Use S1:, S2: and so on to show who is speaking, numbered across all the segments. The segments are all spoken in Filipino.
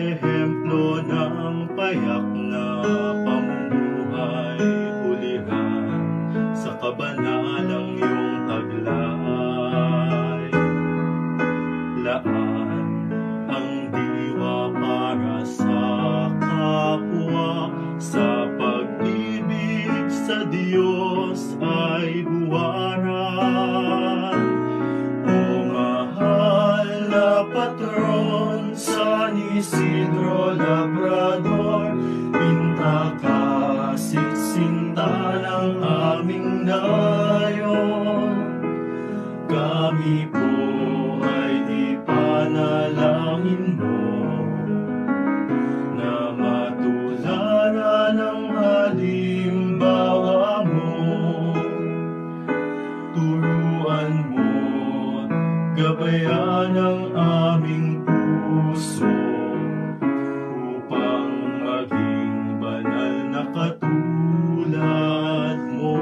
S1: ehemplo ng payak na pamumuhay, hulihan sa kabanalang iyong taglay. Laan ang diwa para sa kapwa, sa pag-ibig sa Diyos ay huwaran. O mahal na patron, San Isidro Labrador, pinta ka, sinta ng aming nayon. Kami po ay ipanalangin mo na matularan ang halimbawa mo. Turuan mo, gabayan ang aming puso upang maging banal na katulad mo.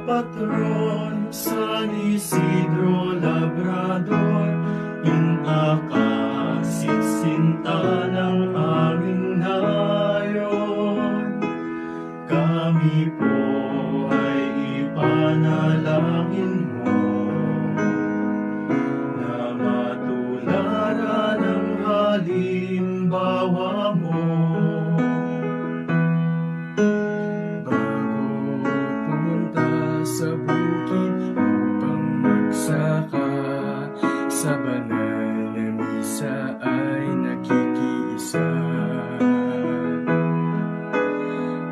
S1: Patron, San Isidro Labrador, pinta ka, sinta ng aming nayon. Kami po ay ipanalangin mo na matularan ang halimbawa mo.
S2: Sa bukid upang magsaka, sa banal na misa ay nakikiisa.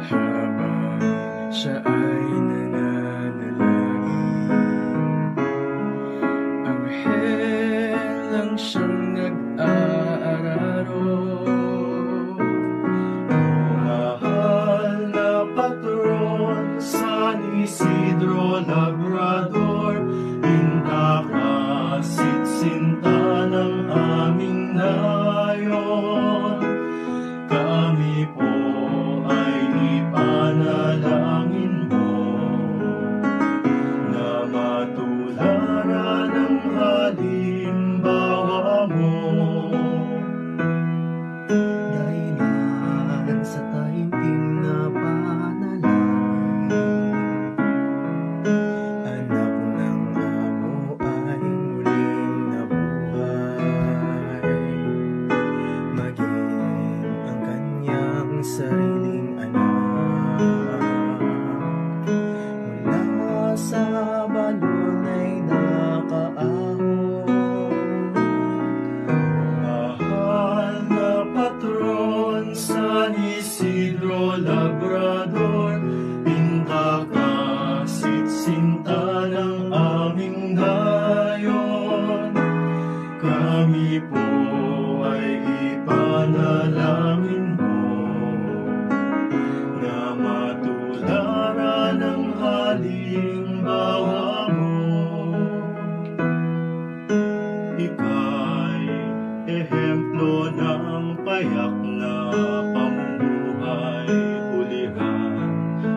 S2: Habang siya ay nananalangin, anghel lang siyang nag-aararo.
S1: Mahal na patron, San Isidro Labrador, pinta ka, sinta ng aming nayon. Kami po ay ipanalangin mo na matularan ang halimbawa mo.
S3: Dahilan sa taimtim na panalangin, anak ng amo ay muling nabuhay. Maging ang kanyang sariling anak, mula sa balon ay nakaahon.
S1: Mahal na patron, San Isidro Labrador, pinta ka, sinta ng aming nayon. Kami po ay ipanalangin mo na matularan ang halimbawa mo. Ika'y ehemplo ng payak na pamumuhay, hulihan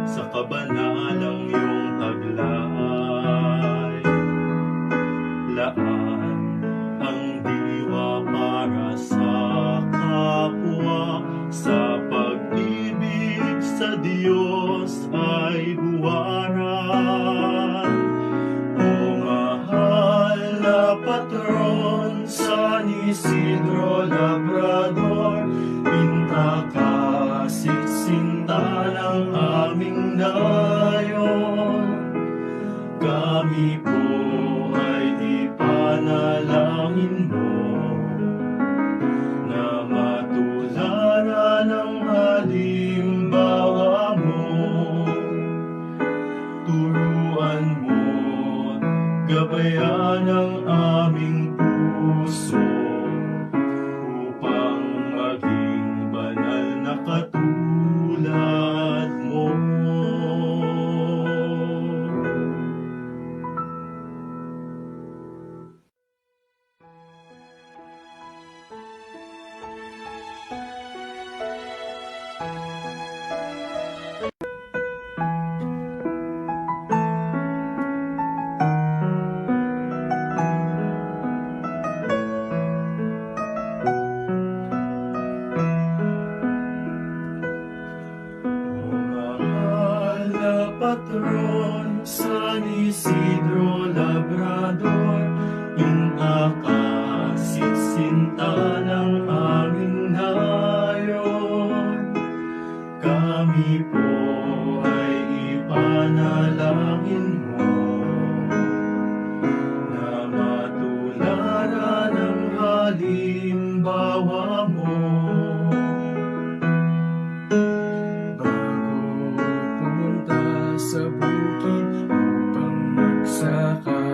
S1: sa kabanalang iyong taglay. Laan ang diwa para sa kapwa, sa pag-ibig sa Diyos ay huwaran. O mahal na patron, San Isidro Labrador, pinta ka, sinta ng aming nayon. Kami po ay ipanalangin mo na matularan ang halimbawa mo. Turuan mo, gabayan ang aming puso upang amo.
S2: Bago pumunta sa bukid upang magsaka,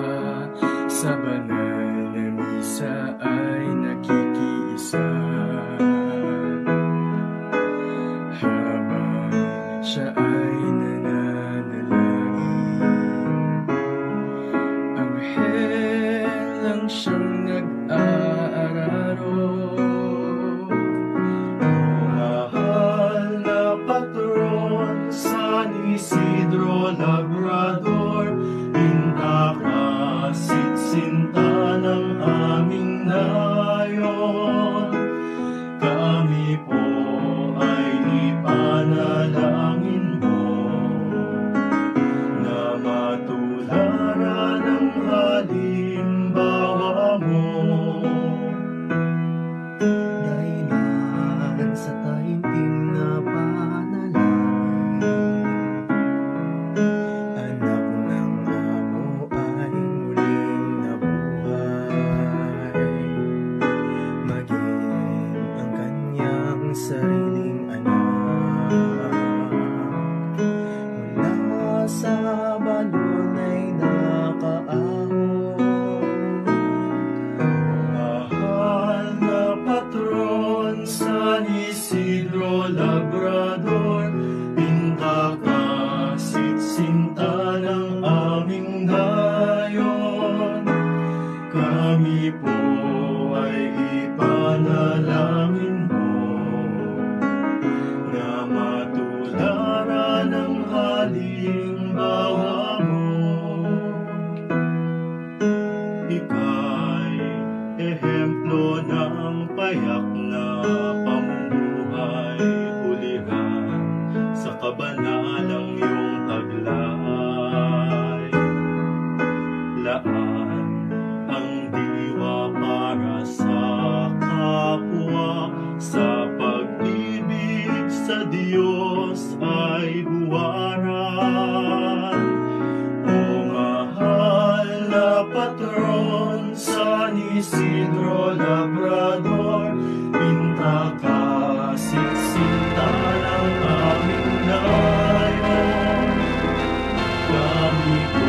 S2: sa banal na misa ay nakikiisa. Habang siya ay nananalangin, anghel lang siyang nag-aararo.
S1: Mahal na patron, San Isidro Labrador, pinakasit sinta ng aming nayon. Kami po ay ipanalangin mo na matularan ang halimbawa mo.
S3: Dahilan sa taimtim na panalangin, anak ng amo ay muling nabuhay. Maging ang kanyang sariling anak, mula sa balon ay nakaahon.
S1: Mahal na patron, San Isidro Labrador, pinakasit sinta ng aming nayon. Kami po ay ipanalangin mo na matularan ang halimbawa mo. Ika'y ehemplo ng payak na pamumuhay, hulihan sa kabanalang iyong taglay. Laan ang diwa para sa kapwa, sa pag-ibig sa Diyos ay huwaran. O mahal na patron, San Isidro Labrador, pinakasit sinta ng aming nayon. Kami po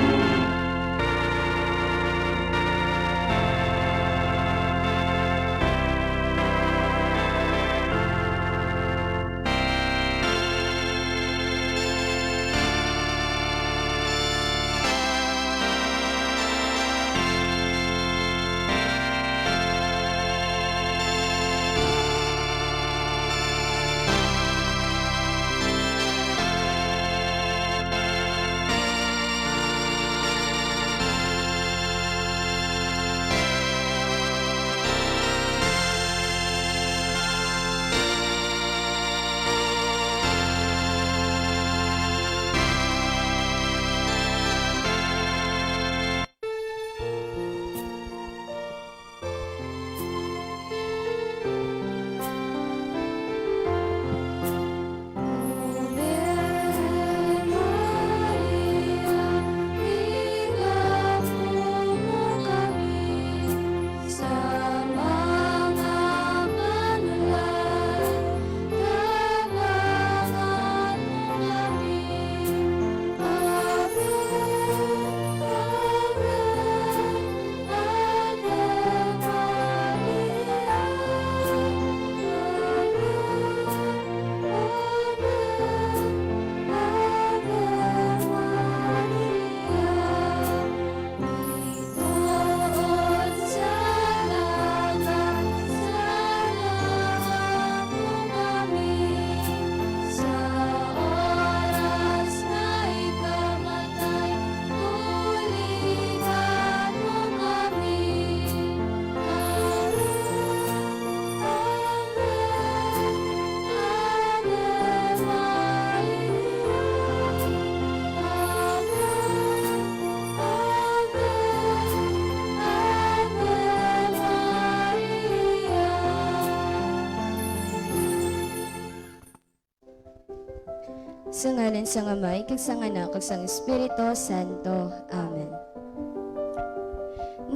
S4: Sa ngalan sang Amay, kag sang Anak, kag sang Espiritu Santo. Amen.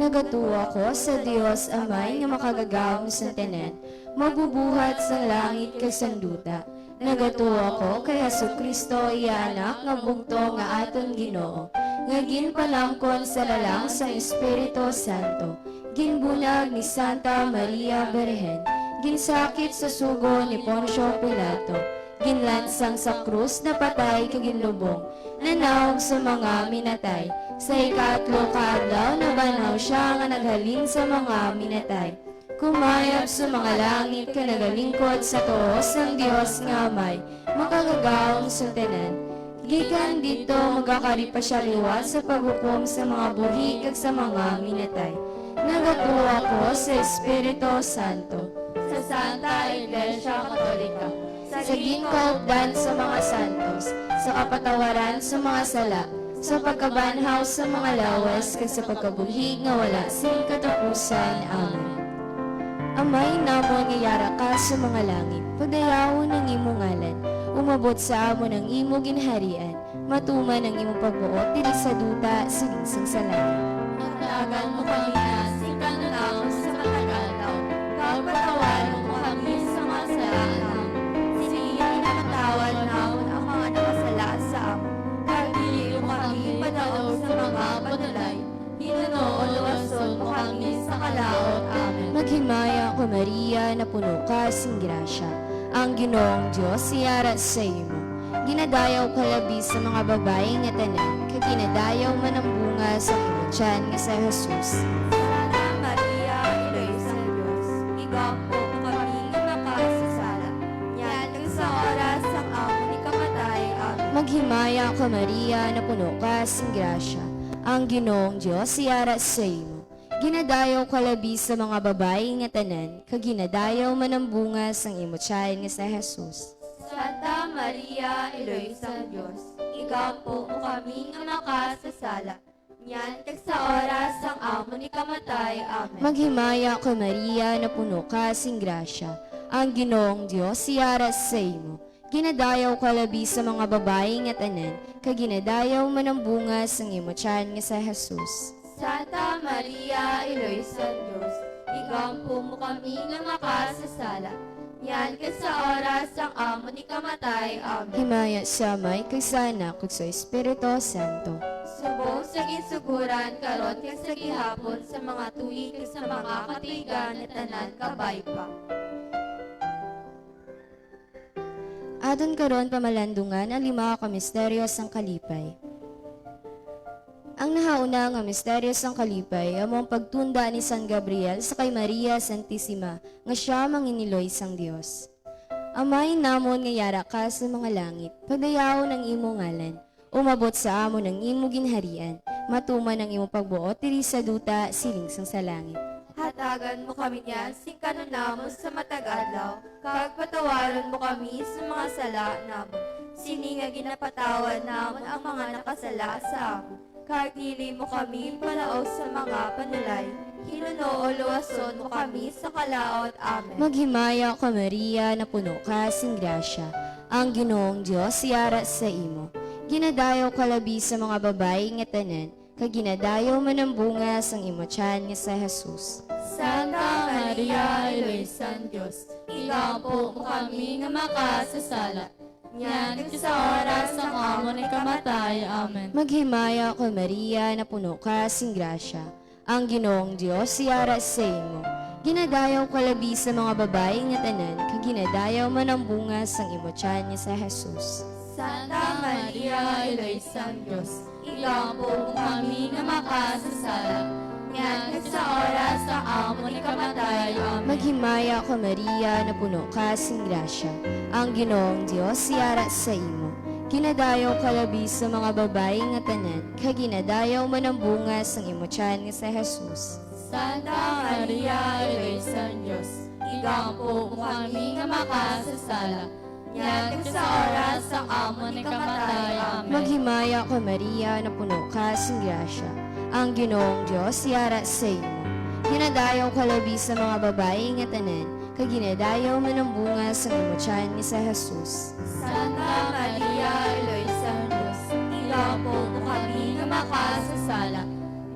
S4: Nagatuwa ko sa Dios Amay nga makagagawang sa tanan, mabubuhat sa langit kag sanduta. Nagatuwa ko kay Jesucristo iya anak nga bugto nga aton Ginoo, nga ginpalangkon sa lalang sa Espiritu Santo, ginbulag ni Santa Maria Berhen, ginsakit sa sugo ni Poncio Pilato, ginlansang sa krus na patay kag ginlubong, nanawag sa mga minatay. Sa ikatlo ka adlaw nabanaw siya nga naghalin sa mga minatay. Kumayap sa mga langit ka nagalingkod sa tuos ng Dios nga Amay, makagagawang sa tanan. Gikan dito magakari pa siya liwat sa paghukom sa mga buhi kag sa mga minatay. Nagatuwa ko sa Espiritu Santo, sa Santa Iglesia Katolika, sa ginkaupdan sa mga santos, sa kapatawaran sa mga sala, sa pagkabanhaw sa mga lawas kag sa pagkabuhi nga wala sing katapusan. Amen. Amay namon nga yara ka sa mga langit, pagdayawon ng imong ngalan, umabot sa amon ang imo ginharian, matuman ang imong pagbuot dili sa duta siningsing sa langit.
S5: Nagdagan mo kami na sikan na naon sa matagal taon, pagpatawaran mo kami sa mga salaan. Sinigyan na matawad naon ang mga nakasala sa amon. Pagdili mo kami padaog sa mga panalay, hinunoo luwason mo kami sa kalaot. Amen.
S4: Maghimaya ko Maria na puno ka sing grasya, ang Ginoong Dios siyara sa imo. Ginadayaw ka labi sa mga babae nga tanan, kag ginadayaw man ang bunga sa imo tiyan nga sa Jesus.
S5: Santa Maria, Iloy sa Diyos, igampo mo kami nga makasasala. Yan kag sa oras ang amon ni kamatay. Amen.
S4: Maghimaya ko Maria na puno ka sing grasya, ang Ginoong Dios siyara sa imo. Ginadayaw ka labi sa mga babae nga tanan, kag ginadayaw man ang bunga sang imo tiyan nga sa Jesus.
S5: Santa Maria, Iloy sa Diyos, igampo mo kami nga makasasala. Yan kag sa oras ang amon ni kamatay. Amen.
S4: Maghimaya ka Maria na puno ka sing grasya, ang Ginoong Dios siyara sa imo. Ginadayaw ka labi sa mga babae nga tanan, kag ginadayaw man ang bunga sang imo tiyan nga sa Jesus.
S5: Santa Maria, Iloy sa Diyos, igampo mo kami nga makasasala. Yan kag sa oras ang amon ni kamatay. Amen.
S4: Himaya sa Amay kag sa Anak kag sa Espiritu Santo.
S5: Subong sa ginsuguran karon kag sa gihapon sa mga tuig kag sa mga katuigan na tanan kabay pa.
S4: Adon karon pamalandungan ang 5 ka misteryo sang kalipay. Ang nahauna nga misteryo sang kalipay among pagtunda ni San Gabriel sa kay Maria Santissima nga siya manginiloy sang Dios. Amay namon nga yara ka sa mga langit, pagdayawon ang imo ngalan, umabot sa amon ang imo ginharian, matuman ang imo pagbuot diri sa duta siling sang sa langit.
S5: Hatagan mo kami niyan sing kanunamos sa matag-adlaw, kag patawaran mo kami sa mga sala namon. Sini nga ginapatawad namon ang mga nakasala sa amon. Kag dili mo kami palaog sa mga panulay, hinunoo luwason mo kami sa kalaot. Amen.
S4: Maghimaya ka Maria na puno ka sing grasya, ang Ginoong Dios siyara sa imo. Ginadayaw ka labi sa mga babae nga tanan, kag ginadayaw man ang bunga sang imo tiyan nga sa Jesus.
S5: Santa Maria, Iloy sa Diyos, igampo mo kami nga makasasala. Yan kag sa oras ang amon ni kamatay. Amen.
S4: Maghimaya ka Maria na puno ka sing grasya, ang Ginoong Dios siyara sa imo. Ginadayaw ka labi sa mga babae nga tanan, kag ginadayaw man ang bunga sang imo tiyan nga sa Jesus.
S5: Santa Maria, Iloy sa Diyos, igampo mo kami nga makasasala. Yan kag sa oras ang amon ni kamatay. Amen.
S4: Maghimaya ka Maria na puno ka sing grasya, ang Ginoong Dios siyara sa imo. Ginadayaw ka labi sa mga babae nga tanan, kag ginadayaw man ang bunga sang imo tiyan nga sa Jesus.
S5: Santa Maria, Iloy sa Diyos, igampo mo kami nga makasasala. Yan kag sa oras ang amon ni kamatay. Amen.
S4: Maghimaya ka Maria na puno ka sing grasya, ang Ginoong Dios siyara sa imo. Ginadayaw ka labi sa mga babae nga tanan, kag ginadayaw man ang bunga sang imo tiyan nga sa Jesus.
S5: Santa Maria, Iloy sa Diyos, igampo mo kami nga makasasala.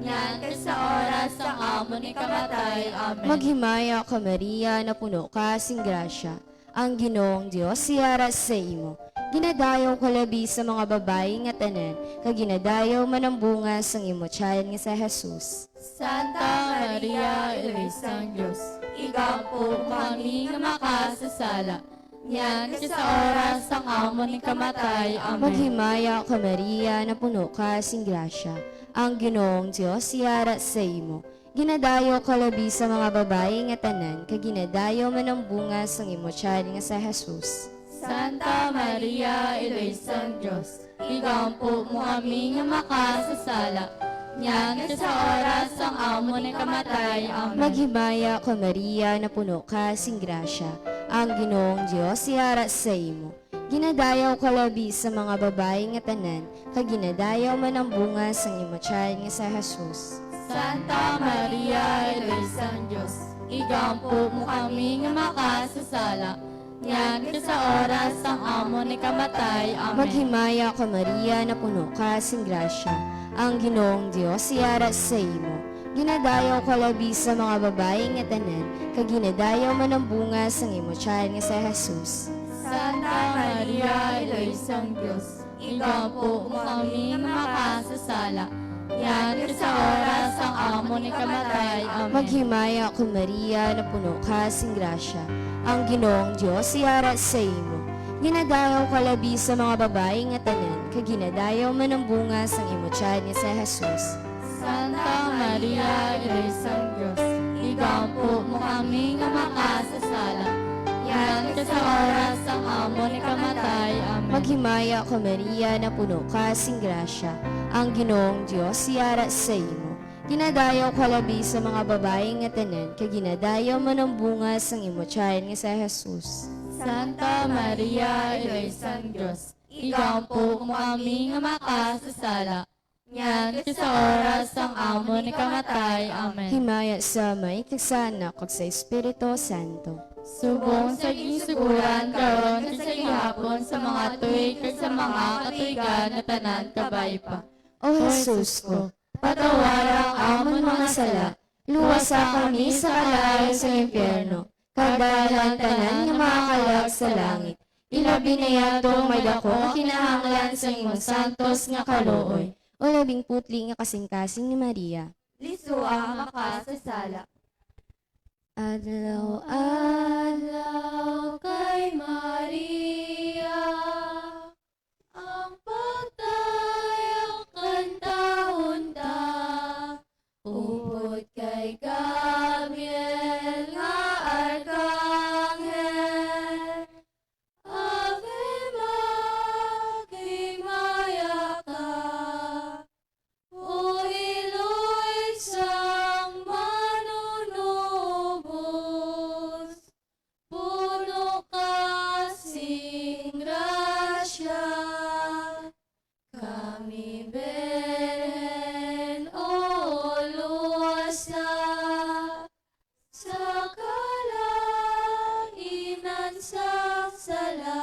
S5: Yan kay sa oras ang amo ni kamatay. Amen.
S4: Maghimaya ka Maria, na puno ka sing grasya. Ang Ginoong Dios siyara sa imo. Ginadayaw ka labi sa mga babae nga tanan, kag ginadayaw man ang bunga sang imo tiyan nga sa Jesus.
S5: Santa Maria, Ina ng Diyos, igampo kami nga makasasala. Yan kay sa oras ang amo ni kamatay. Amen.
S4: Maghimaya ka Maria, na puno ka sing grasya. Ang Ginoong Dios siyara sa imo. Ginadayo ka labi sa mga babae nga tanan, kag ginadayo man ang bunga sang imo tiyan nga sa Jesus.
S5: Santa Maria, Ina ng Diyos, igampo mo kami nga makasasala. Yan kay sa oras ang amo ni kamatay. Amen.
S4: Maghimaya ka Maria, na puno ka sing grasya. Ang Ginoong Dios siyara sa imo. Ginadayaw ka labi sa mga babae nga tanan, kag ginadayaw man ang bunga sang imo tiyan nga sa Jesus.
S5: Santa Maria, Ina ng Diyos, igampo mo kami nga makasasala. Yan kay sa oras ang amo ni kamatay. Amen.
S4: Maghimaya ka Maria, na puno ka sing grasya. Ang Ginoong Dios siyara sa imo. Ginadayaw ka labi sa mga babae nga tanan, kag ginadayaw man ang bunga sang imo tiyan nga sa Jesus.
S5: Santa Maria, Ina ng Diyos, igampo mo kami nga makasasala. Yan kay sa oras ang amo ni kamatay. Amen.
S4: Maghimaya ka Maria, na puno ka sing grasya. Ang Ginoong Dios siyara sa imo. Ginadayaw ka labi sa mga babae nga tanan, kag ginadayaw man ang bunga sang imo tiyan nga sa Jesus.
S5: Santa Maria, Ina ng Diyos, igampo mo kami nga makasasala. Yan kay sa oras ang amo ni kamatay. Amen.
S4: Maghimaya ka Maria, na puno ka sing grasya. Ang Ginoong Dios siyara sa imo. Ginadayaw ka labi sa mga babae nga tanan, kag ginadayaw man ang bunga sang imo tiyan nga sa Jesus.
S5: Santa Maria, Ina ng Diyos, igampo mo kami nga makasasala. Yan kay sa oras ang amo ni kamatay. Amen.
S4: Himaya sa May, kag sa Anak, kag sa Espiritu Santo.
S5: Subong sa ginsuguran karon sa ihapon sa mga tuig kag sa mga katuigan na tanan kabay pa.
S4: O Jesus ko,
S5: Patawarang
S4: amon mga sala, luwasa kami sa kalayo sa impyerno, kagdalan tanan nga makakalak sa langit. Ilabi na yatong may dako kinahanglan sa imong santos nga kalooy. O labing putli nga kasing-kasing ni Maria.
S5: Liso ang makasasala.
S4: Adlaw-adlaw
S5: Kay Maria, ang pagtayang kantahon ta, upod kay Gabriel nga arkanghel. Ave maghimaya ka, o Iloy sang manunubos, puno ka sing grasya. Kami Berhen o luwas na, sa kalainan sa sala.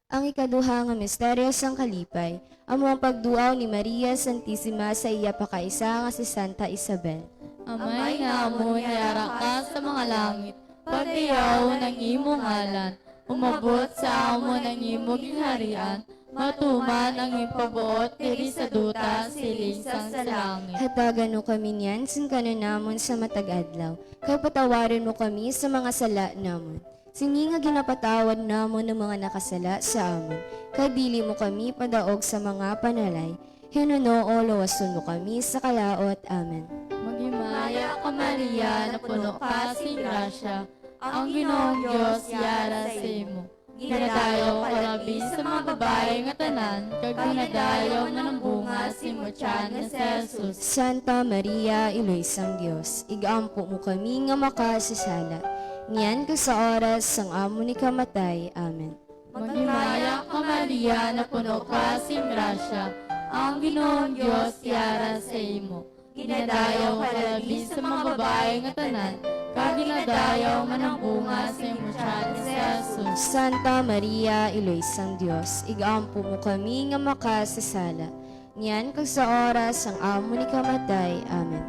S4: Ang ikaduha nga misteryo sang kalipay, amo ang pagduaw ni Maria Santissima sa iya pakaisa nga si Santa Isabel.
S5: Amay nga mo yara ka sa mga langit, pagdiyaw ng imong ngalan, umabot sa amo ng imong gingharian, matuman ang ipabuot diri sa duta silisang sa langit.
S4: Hatagan mo kami niyan sin kanunamon sa matag-adlaw, kay patawarin mo kami sa mga sala namon. Sini nga ginapatawad namon ng mga nakasala sa amon, kay dili mo kami padaog sa mga panalay. Hinuno o lawason mo kami sa kalaot. Amen.
S5: Maghimaya ka Maria, na puno ka si grasya, ang Ginoong Diyos yara sa imo. Ginadayaw ka labi sa mga babae nga tanan, kag ginadayaw na ng bunga si mo tiyan nga si Jesus.
S4: Santa Maria, Iloy sang Dios, igampo mo kami nga makasasala. Niyan ka sa oras sang amo ni kamatay. Amen.
S5: Maghimaya ka Maria, na puno ka si grasya, ang Ginoong Diyos yara sa imo. Ginadayaw ka labi sa mga babae nga tanan, kag ginadayaw man ang bunga si mo tiyan nga si Jesus.
S4: Santa Maria, Iloy sang Dios, igampo mo kami nga makasasala. niyan kag sa oras ang amo ni kamatay. Amen.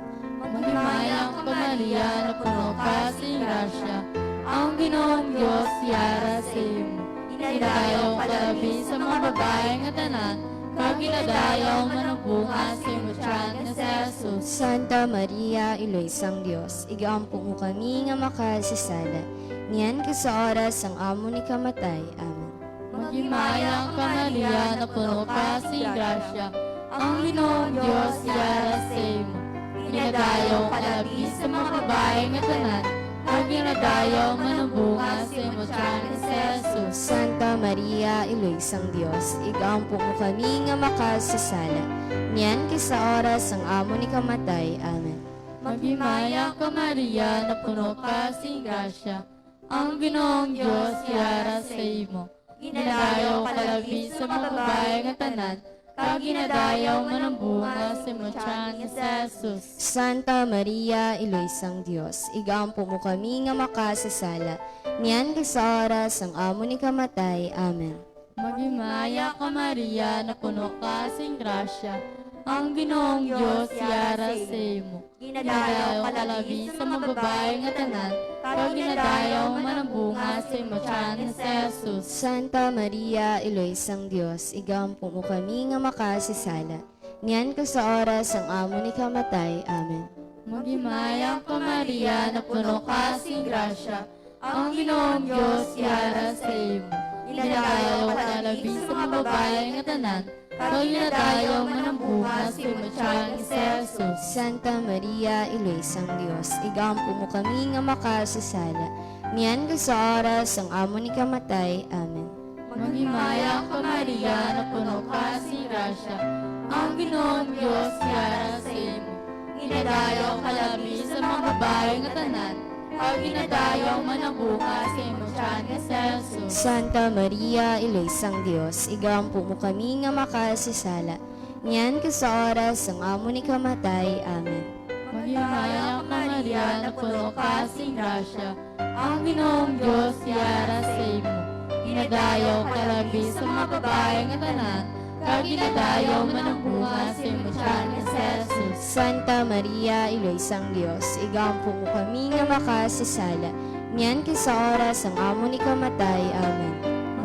S5: Maghimayang ka Maria, na puno ka sa grasya, ang Ginoong Diyos yara sa imo. Dinadayaw ka labi sa mga babae nga tanan, kag ginadayaw man ang bunga sa imo tiyan nga si Jesus.
S4: Santa Maria, Iloy sang Dios, igaampo mo kami nga makasasala, niyan kag sa oras ang amo ni kamatay. Amen.
S5: Maghimayang ka Maria, na puno ka sa grasya, ang Ginoong Diyos yara sa imo. Dinadayaw ka labi sa mga babae nga tanan, kag ginadayaw man ang bunga sa imo tiyan nga si Jesus.
S4: Santa Maria, Iloy sang Dios, igaampo mo kami nga makasasala, niyan kag sa oras ang amo ni kamatay. Amen.
S5: Maghimayang ka Maria, na puno ka sa grasya, ang Ginoong Diyos yara sa imo. Ginadayaw ka labi sa mga babae nga tanan, kag ginadayaw man ang bunga sa imo tiyan nga si Jesus.
S4: Santa Maria, Iloy sang Dios, igaampo mo kami nga makasasala, niyan kag sa oras ang amo ni kamatay. Amen.
S5: Maghimayang ka Maria, na puno ka sa grasya, ang Ginoong Diyos yara sa imo. Ginadayaw ka labi sa mga babae nga tanan, kag ginadayaw man ang bunga sa imo tiyan nga si Jesus.
S4: Santa Maria, Iloy sang Dios, igaampo mo kami nga makasasala, niyan kag sa oras ang amo ni kamatay. Amen.
S5: Maghimayang ka Maria, na puno ka sa grasya, ang Ginoong Diyos yara sa imo. Ginadayaw ka labi sa mga babae nga tanan, kag ginadayaw man ang bunga sa imo tiyan nga si Jesus.
S4: Santa Maria, Iloy sang Dios, igaampo mo kami nga makasasala, niyan kag sa oras ang amo ni kamatay. Amen.
S5: Maghimayang ka Maria, na puno ka sa grasya, ang Ginoong Diyos yara sa imo. Ginadayaw ka labi sa mga babae nga tanan, kag ginadayaw man ang bunga sa imo tiyan nga si Jesus.
S4: Santa Maria, Iloy sang Dios, igaampo mo kami nga makasasala, niyan kag sa oras ang amo ni kamatay. Amen.
S5: Maghimayang ka Maria, na puno ka sa grasya, ang Ginoong Diyos yara sa imo. Ginadayaw ka labi sa mga babae nga tanan, kag ginadayaw man ang bunga sa imo tiyan nga si Jesus.
S4: Santa Maria, Iloy sang Dios, igaampo mo kami nga makasasala, niyan kag sa oras ang amo ni kamatay. Amen.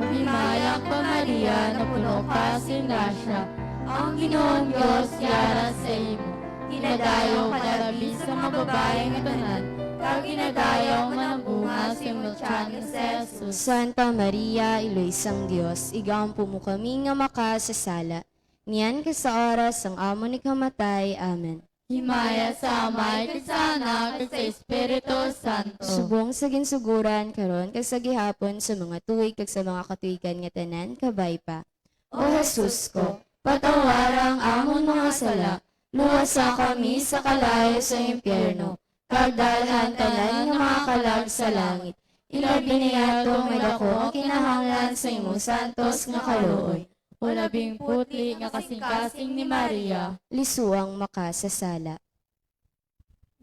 S5: Maghimayang ka Maria, na puno ka sa grasya, ang Ginoong Diyos yara sa imo. Ginadayaw ka labi sa mga babae nga tanan, kag ginadayaw man ang bunga sa imo tiyan nga si Jesus.
S4: Santa Maria, Iloy sang Dios, igaampo mo kami nga makasasala, niyan kag sa oras ang amo ni kamatay. Amen.
S5: Himaya sa Amay, kag sa Anak, kag sa Espiritu Santo.
S4: Subong sa ginsuguran karon kag sa gihapon sa mga tuig kag sa mga katuigan nga tanan kabay pa. O Jesus ko, patawarang amon mga sala, luwasa kami sa kalayo sa impyerno, kag dalhan tanan nga mga kalag sa langit. Ilabi niya may dako ang kinahanglan sa imong santos nga kaluoy.
S5: O labing putli nga kasing-kasing ni Maria.
S4: Lisuang makasasala.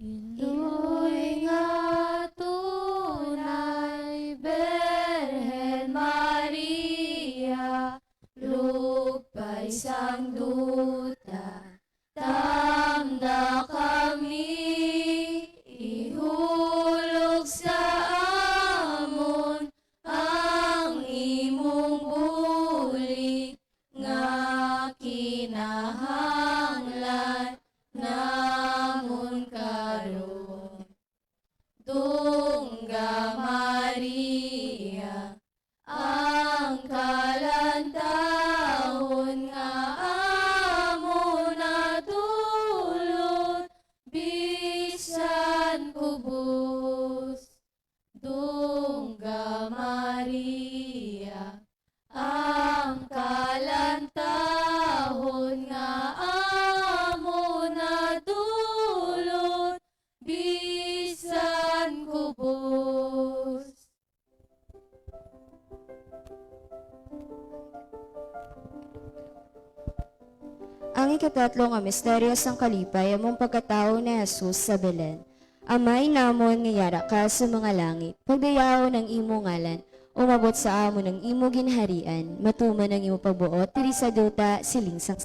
S5: Iloy nga tunay, Berhen Maria, lupay sang duta, tamda kami, ihulog sa amon, ang imong bulig, nga kinahanglan, namon karon. Dungga Maria, ang kalantahon nga amo natulod, bisan kubos. Dungga Maria, ang kalantahon nga amo natulod, bisan kubos.
S4: Ang ikatatlo nga misteryo sang kalipay among pagkatao ni Jesus sa Belen. Amay namon nga yara ka sa mga langit, pagdayaw ng imo ngalan, umabot sa amo ng imo ginharian, matuman ng imo pagbuot, diri sa duta siling sang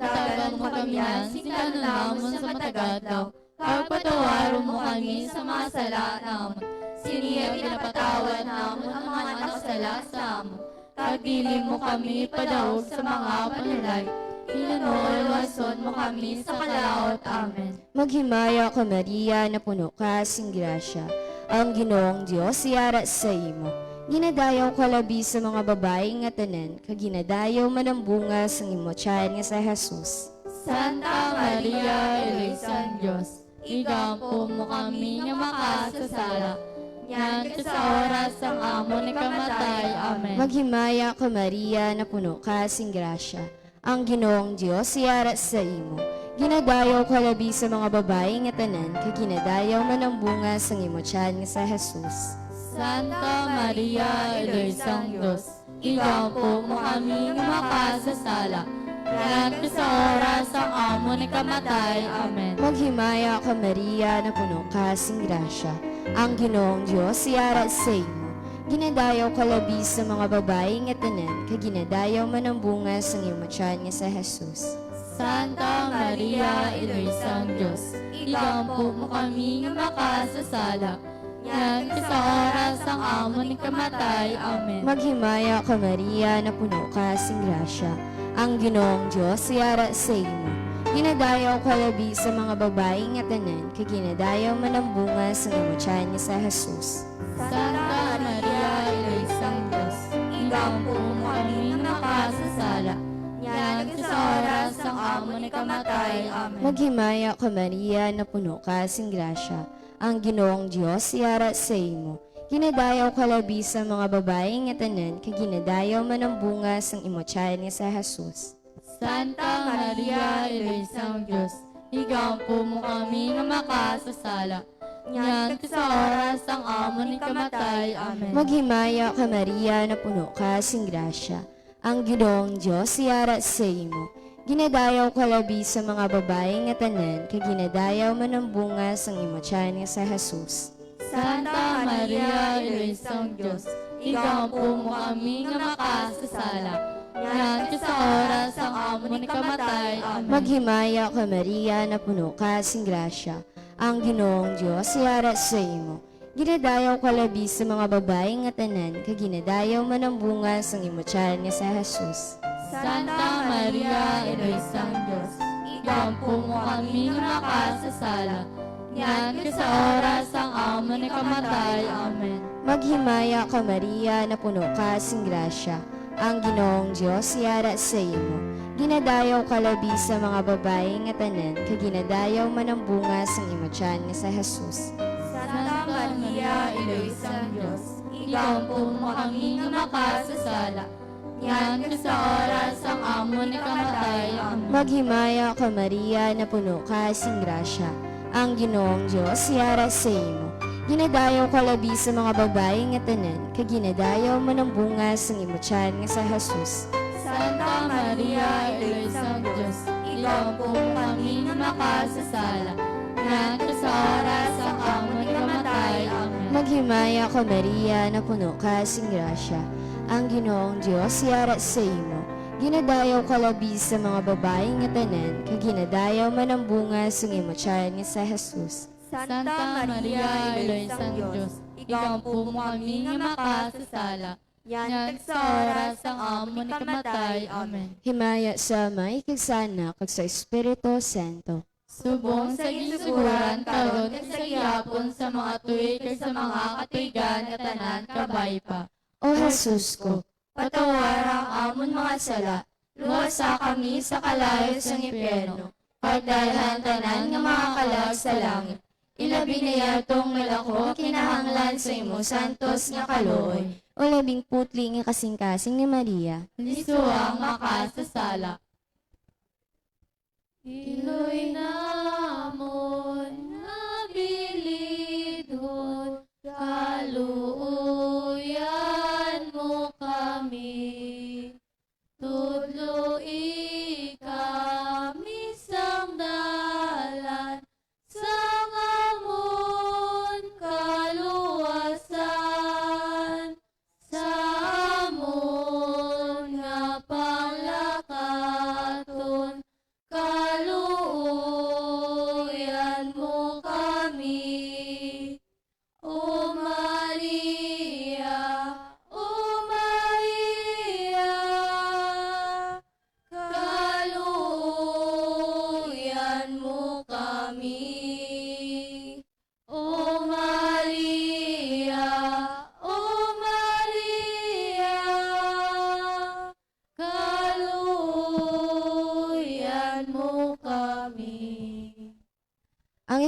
S5: Tagan mo kami yan, sikano namon sa matagadlaw. Pagpatawaron mo kami sa mga sala namon. Siniya pinapatawad namon ang mga nakasala sa amon. Kagili mo kami padaog sa mga panulay. Inunuwason mo kami sa kalaot. Amen.
S4: Maghimaya ka Maria, na puno ka sing grasya. Ang Ginoong Dios iyara sa imo. Ginadayaw ka labi sa mga babae nga tanan, kaginadayaw manambunga sa imo tiyan nga sa Jesus.
S5: Santa Maria, Ilusan Diyos, igampo mo kami nga makasasala. Yan sa oras ang amon ni kamatay. Amen.
S4: Maghimaya ka Maria, na puno ka sing grasya. Ang Ginoong Dios iyara sa imo. Ginadayaw ka labi sa mga babae nga tanan, kaginadayaw manambunga sa imo tiyan nga sa Jesus.
S5: Santa Maria, Ilusan Diyos, igampo mo kami nga makasasala. Yan sa oras ang amon ni kamatay. Amen.
S4: Maghimaya ka Maria, na puno ka sing grasya. Ang Ginoong Dios iyara sa imo. Ginadayaw ka labi sa mga babae nga tanan, kaginadayaw manambunga sa imo tiyan nga sa Jesus.
S5: Santa Maria, Ilusan Diyos, igampo mo kami nga makasasala. Yan sa oras ang amon ni kamatay. Amen.
S4: Maghimaya ka Maria, na puno ka sing grasya. Ang Ginoong Dios iyara sa imo. Ginadayaw ka labi sa mga babae nga tanan, kaginadayaw manambunga sa imo tiyan nga sa Jesus.
S5: Santa Maria, Ilusan Diyos, igampo mo kami nga makasasala. Yan sa oras ang amon ni kamatay. Amen.
S4: Maghimaya ka Maria, na puno ka sing grasya. Ang Ginoong Dios iyara sa imo. Ginadayaw ka labi sa mga babae nga tanan, kaginadayaw manambunga sa imo tiyan nga sa Jesus.
S5: Santa Maria, Ilusan Diyos, igampo mo kami nga makasasala. Yan sa oras ang amon ni kamatay. Amen.
S4: Maghimaya ka Maria, na puno ka sing grasya. Ang Ginoong Dios iyara sa imo. Ginadayaw ka labi sa mga babae nga tanan, kaginadayaw manambunga sa imo tiyan nga sa Jesus.
S5: Santa Maria, Ilusan Diyos, igampo mo kami nga makasasala. Yan sa oras ang amon ni kamatay. Amen.
S4: Maghimaya ka Maria, na puno ka sing grasya. Ang Ginoong Dios iyara sa imo. Ginadayaw ka labi sa mga babae nga tanan, kaginadayaw manambunga sa imo tiyan nga sa Jesus.
S5: Santa Maria, Ilusan Diyos, igampo mo kami nga makasasala. Yan sa oras ang amon ni kamatay. Amen.
S4: Maghimaya ka Maria, na puno ka sing grasya. Ang Ginoong Dios iyara sa imo. Ginadayaw ka labi sa mga babae nga tanan, kaginadayaw manambunga sa imo tiyan nga sa Jesus.
S5: Santa Maria, Ilusan Diyos, igampo mo kami nga makasasala. Yan sa oras ang amon ni kamatay. Amen.
S4: Maghimaya ka Maria, na puno ka sing grasya. Ang Ginoong Dios iyara sa imo. Ginadayaw ka labi sa mga babae nga tanan, kaginadayaw manambunga sa imo tiyan nga sa Jesus.
S5: Santa Maria, Ilusan Diyos, igampo mo kami nga makasasala. Yan sa oras ang amon ni kamatay. Amen.
S4: Maghimaya ka Maria, na puno ka sing grasya. Ang Ginoong Dios iyara sa imo. Ginadayaw ka labi sa mga babae nga tanan, kaginadayaw manambunga sa imo tiyan nga sa Jesus.
S5: Santa Maria, Ilusan Diyos, igampo mo kami nga makasasala. Yan sa oras ang amon ni kamatay. Amen.
S4: Himaya sa Ama, kag sa Anak, kag sa Espiritu Santo.
S5: Subong sa gisiguran karon kag sa gihapon sa mga tuig kag sa mga katuigan nga tanan kabay pa.
S4: O Jesus ko,
S5: Patawar ang amon mga sala, luwasa kami sa kalayos ng impyerno. Pagdalhan tanan nga mga kalag sa langit. Ilabi na yatong malako kinahanglan sa imo santos nga kaluoy.
S4: o labing putli nga kasing-kasing ni Maria.
S5: Lisuang makasasala. Iloy namon nabilidhon, kaluuyan mo kami. Tudloi kami sang dalan, sang amon kaluwasan. Sa amon nga panglakaton,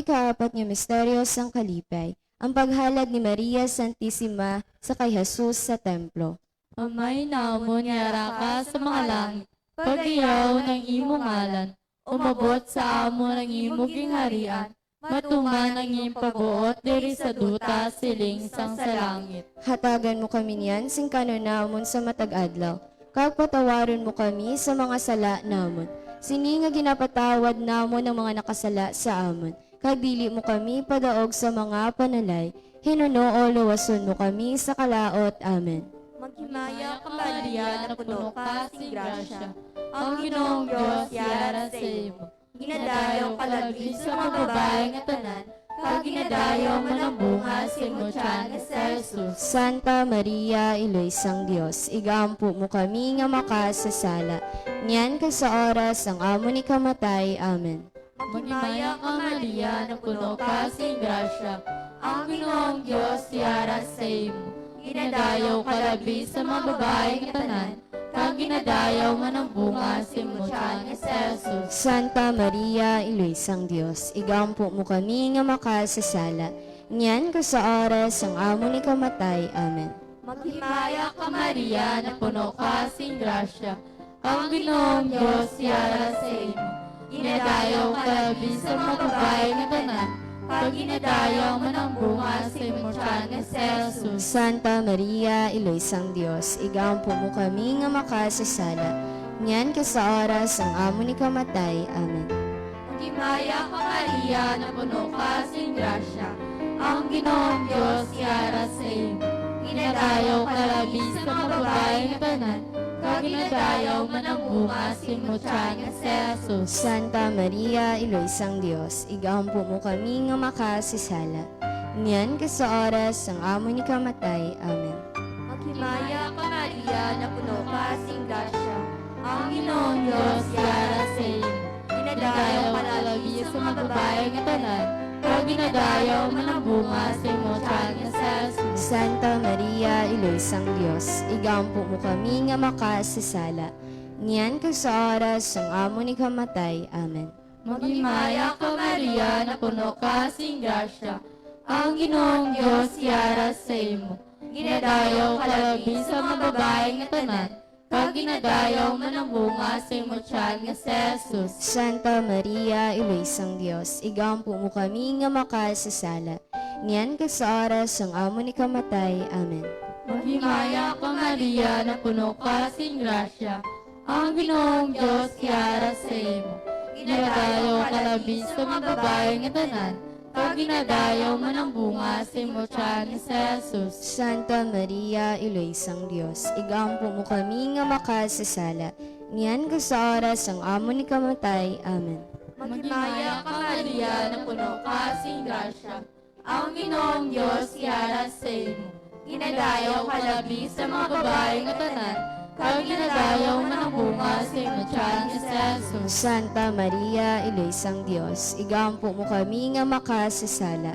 S4: ikaapat nga misteryo sang kalipay, ang paghalad ni Maria Santissima sa kay Jesus sa templo.
S5: Amay namon yara ka sa mga langit, pag-iyaw ng imong ngalan, umabot sa amo ng imong gingharian, matuman ang iyong pagbuot diri sa duta siling sang sa langit.
S4: Hatagan mo kami niyan sing kanunamon sa matag adlaw, kag patawaron mo kami sa mga sala namon. Sini nga ginapatawad namon ang mga nakasala sa amon, kag dili mo kami padaog sa mga panalay, hinuno o luwason mo kami sa kalaot. Amen.
S5: Maghimaya ka Maria, na puno ka sing grasya, ang Ginoong Diyos yara sa imo. Ginadayo ka labi sa mga babae nga tanan, kag ginadayo man ang bunga sa imo tiyan nga si Jesus.
S4: Santa Maria, Iloysang Diyos, igampo mo kami nga makasasala, niyan kag sa oras ang amo ni kamatay. Amen.
S5: Maghimaya ka Maria, na puno ka sing grasya, ang Ginoong Diyos yara sa imo. Ginadayo ka labi sa mga babae nga tanan, kag ginadayo man ang bunga sa imo tiyan nga si Jesus.
S4: Santa Maria, Iloysang Diyos, igampo mo kami nga makasasala, niyan kag sa oras ang amo ni kamatay. Amen.
S5: Maghimaya ka Maria, na puno ka sing grasya, ang Ginoong Diyos yara sa imo. Ginadayo ka labi sa mga babae nga tanan, kag ginadayo man ang bunga sa imo tiyan nga si Jesus.
S4: Santa Maria, Iloysang Diyos, igampo mo kami nga makasasala, niyan kag sa oras ang amo ni kamatay. Amen.
S5: Maghimaya ka Maria, na puno ka sing grasya, ang Ginoong Diyos yara sa imo. Ginadayo ka labi sa mga babae nga tanan, kag ginadayo man ang bunga sa imo tiyan nga si Jesus.
S4: Santa Maria, Iloysang Diyos, igampo mo kami nga makasasala, niyan kag sa oras ang amo ni kamatay. Amen.
S5: Maghimaya ka Maria, na puno ka sing grasya, ang Ginoong Diyos yara sa imo. Ginadayo ka labi sa mga babae nga tanan, kag ginadayo man ang bunga sa imo tiyan nga si Jesus.
S4: Santa Maria, Iloysang Diyos, igampo mo kami nga makasasala, niyan kag sa oras ang amo ni kamatay. Amen.
S5: Maghimaya ka Maria, na puno ka sing grasya, ang Ginoong Diyos yara sa imo. Ginadayo ka labi sa mga babae nga tanan, kag ginadayo man ang bunga sa imo tiyan nga si Jesus.
S4: Santa Maria, Iloysang Diyos, igampo mo kami nga makasasala, niyan kag sa oras ang amo ni kamatay. Amen.
S5: Maghimaya ka Maria, na puno ka sing grasya, ang Ginoong Diyos yara sa imo. Ginadayo ka labi sa mga babae nga tanan, kag ginadayo man ang bunga sa imo tiyan nga si Jesus.
S4: Santa Maria, Iloysang Diyos, igampo mo kami nga makasasala, niyan kag sa oras ang amo ni kamatay. Amen.
S5: Maghimaya ka Maria, na puno ka sing grasya, ang Ginoong Diyos yara sa imo. Ginadayo ka labi sa mga babae nga tanan, kag ginadayo man ang bunga sa imo tiyan nga si Jesus.
S4: Santa Maria, Iloysang Diyos, igampo mo kami nga makasasala,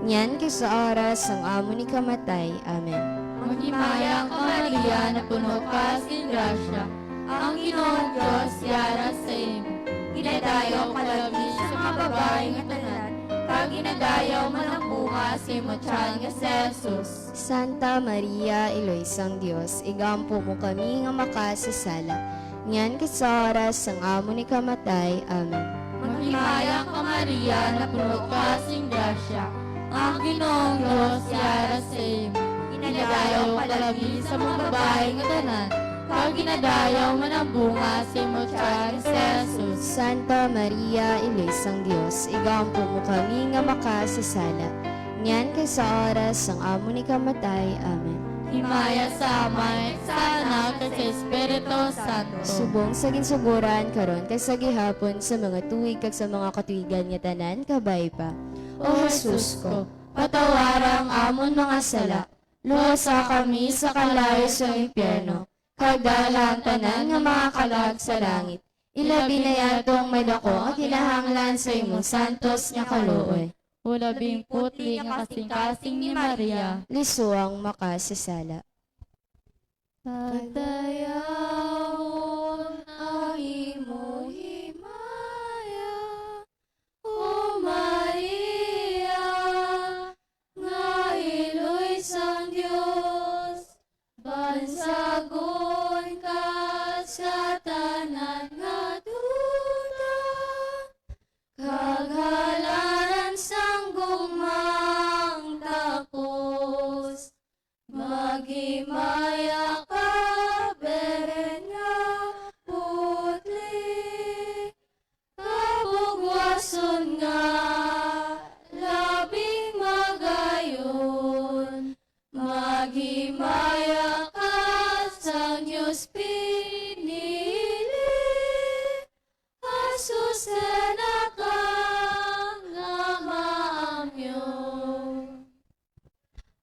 S4: niyan kag sa oras ang amo ni kamatay. Amen.
S5: Maghimaya ka Maria, na puno ka sing grasya, ang Ginoong Diyos yara sa imo. Ginadayo ka labi sa mga babae nga tanan, kag ginadayo man ang bunga sa imo tiyan nga si Jesus.
S4: Santa Maria, Iloysang Diyos, igampo mo kami nga makasasala, niyan kag sa oras ang amo ni kamatay. Amen.
S5: Maghimaya ka Maria, na puno ka sing grasya, ang Ginoong Diyos yara sa imo. Ginadayo ka labi sa mga babae nga tanan, kag ginadayo man ang bunga sa imo tiyan nga si Jesus.
S4: Santa Maria, Iloysang Diyos, igampo mo kami nga makasasala, niyan kag sa oras ang amo ni kamatay. Amen.
S5: Himaya sa Ama, sa Anak, at sa Espiritu Santo.
S4: Subong sa ginsuguran karon kag sa gihapon sa mga tuig kag sa mga katuigan nga tanan kabay pa. O Jesus ko, patawarang amon mga sala, luosa kami sa kalayo sa impyerno, kag dalang tanan nga mga kalag sa langit. Ilabi na yatong may dako ang kinahanglan sa imong santos nga kaluoy.
S5: Ulabing putli nga kasing-kasing ni Maria.
S4: Lisuang makasasala.
S5: Pagdayahon ang imo himaya, O Maria. Maghimaya ka, beren nga putli, kapugwason nga labing magayon. Maghimaya ka sa Diyos pinili, Jesus anak nga maamyo.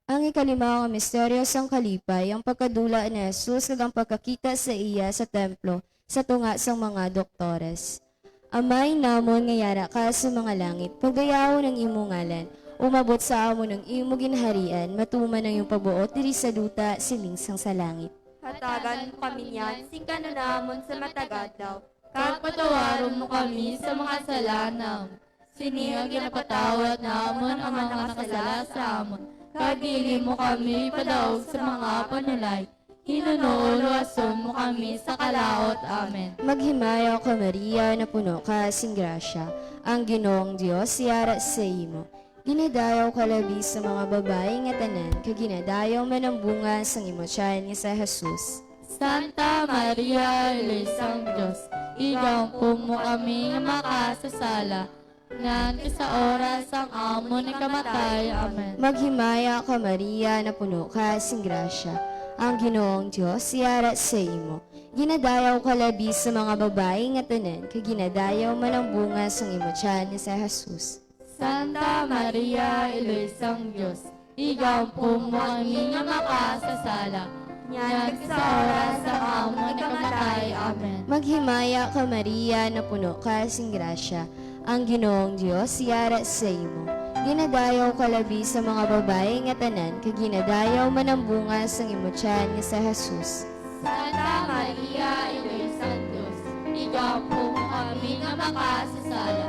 S4: Ang ikalima nga misteryo sang kalipay, ang pagkadula ni Jesus kag ang pagkakita sa iya sa templo sa tunga sang mga doktores. Amay namon nga yara ka sa mga langit, pagdayaw ng imo ngalan, umabot sa amo ng imo ginharian, matuman ang iyong pabuot diri sa duta siling sang sa langit.
S5: Hatagan mo kami niyan, sing kanunamon sa matagad daw. Patawaron mo kami sa mga salanam. Siniyag napatawad namon ang mga nakasala sa amon. Kadili mo kami padaog sa mga panulay. Hinunulo asom mo kami sa kalaot. Amen.
S4: Maghimayaw ka Maria, na puno ka sing grasya, ang Ginoong Dios yara sa imo. Ginadayaw ka labi sa mga babae nga tanan, kag ginadayaw man ang bunga sang imo tiyan nga sa Jesus.
S5: Santa Maria, Ilisang Diyos, igampo mo kami nga makasasala. Ngan sa oras ang amon ni kamatay. Amen.
S4: Maghimaya ka Maria, na puno ka sing grasya, ang Ginoong Dios yara sa imo. Ginadayaw ka labi sa mga babae nga tanan, kag ginadayaw man ang bunga sang imo tiyan nga sa Jesus.
S5: Santa Maria, Ilisang Diyos, igampo mo kami nga makasasala. Ngan sa oras ang amon ni kamatay. Amen.
S4: Maghimaya ka Maria, na puno ka sing grasya, ang Ginoong Dios yara sa imo. Ginadayaw ka labi sa mga babae nga tanan, kag ginadayaw man ang bunga sang imo tiyan nga sa Jesus.
S5: Santa Maria, Ilisang Diyos, igampo mo kami nga makasasala.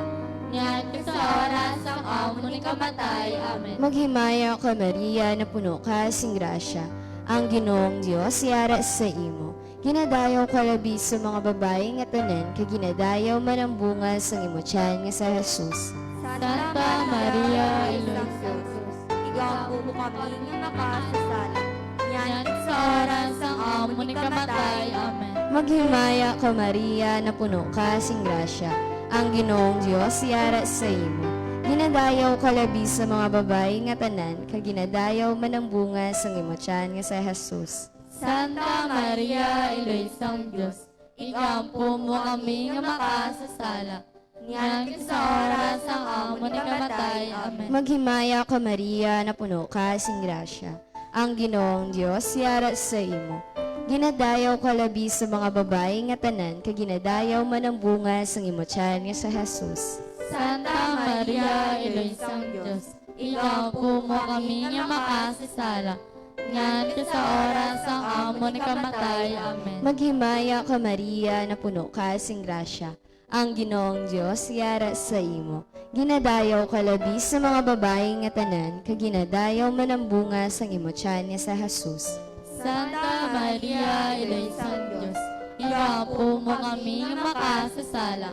S5: Ngan sa oras ang amon ni kamatay. Amen.
S4: Maghimaya ka Maria, na puno ka sing grasya, ang Ginoong Dios yara sa imo. Ginadayaw ka labi sa mga babae nga tanan, kag ginadayaw man ang bunga sang imo tiyan nga sa Jesus.
S5: Santa Maria, Ilisang Diyos, igampo mo kami nga makasasala. Ngan sa oras ang amon ni kamatay. Amen.
S4: Maghimaya ka Maria, na puno ka sing grasya, ang Ginoong Dios yara sa imo. Ginadayaw ka labi sa mga babae nga tanan, kag ginadayaw man ang bunga sang imo tiyan nga sa Jesus.
S5: Santa Maria, Ilisang Diyos, igampo mo kami nga makasasala. Ngan sa oras ang amon ni kamatay. Amen.
S4: Maghimaya ka Maria, na puno ka sing grasya, ang Ginoong Dios yara sa imo. Ginadayaw ka labi sa mga babae nga tanan, kag ginadayaw man ang bunga sang imo tiyan nga sa Jesus.
S5: Santa Maria, Ilisang Diyos, igampo mo kami nga makasasala. Ngan sa oras ang amon ni kamatay. Amen.
S4: Maghimaya ka Maria, na puno ka sing grasya, ang Ginoong Dios yara sa imo. Ginadayaw ka labi sa mga babae nga tanan, kag ginadayaw man ang bunga sang imo tiyan nga sa Jesus.
S5: Santa Maria, Ilisang Diyos, igampo mo kami nga makasasala.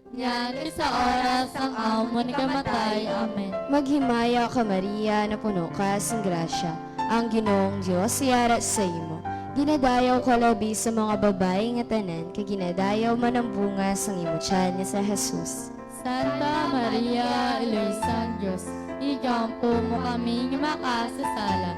S5: Ngan sa oras ang amon ni kamatay. Amen.
S4: Maghimaya ka Maria, na puno ka sing grasya, ang Ginoong Dios yara sa imo. Ginadayaw ka labi sa mga babae nga tanan, kag ginadayaw man ang bunga sang imo tiyan nga sa Jesus.
S5: Santa Maria, Ilisang Diyos, igampo mo kami nga makasasala.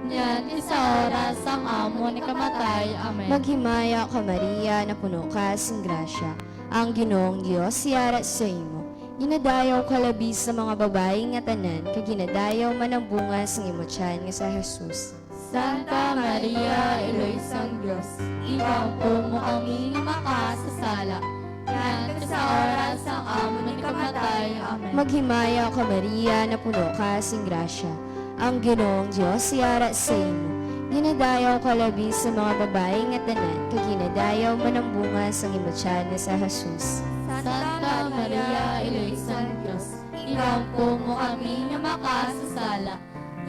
S5: Ngan sa oras ang amon ni kamatay. Amen.
S4: Maghimaya ka Maria, na puno ka sing grasya, ang Ginoong Dios yara sa imo. Ginadayaw ka labi sa mga babae nga tanan, kag ginadayaw man ang bunga sang imo tiyan nga sa Jesus.
S5: Santa Maria, Ilisang Diyos, igampo mo kami nga makasasala. Ngan sa oras ang amon ni kamatay. Amen.
S4: Maghimaya ka Maria, na puno ka sing grasya, ang Ginoong Dios yara sa imo. Ginadayaw ka labi sa mga babae nga tanan, kag ginadayaw man ang bunga sang imo tiyan nga sa Jesus.
S5: Santa Maria, Ilisang Diyos, igampo mo kami nga makasasala.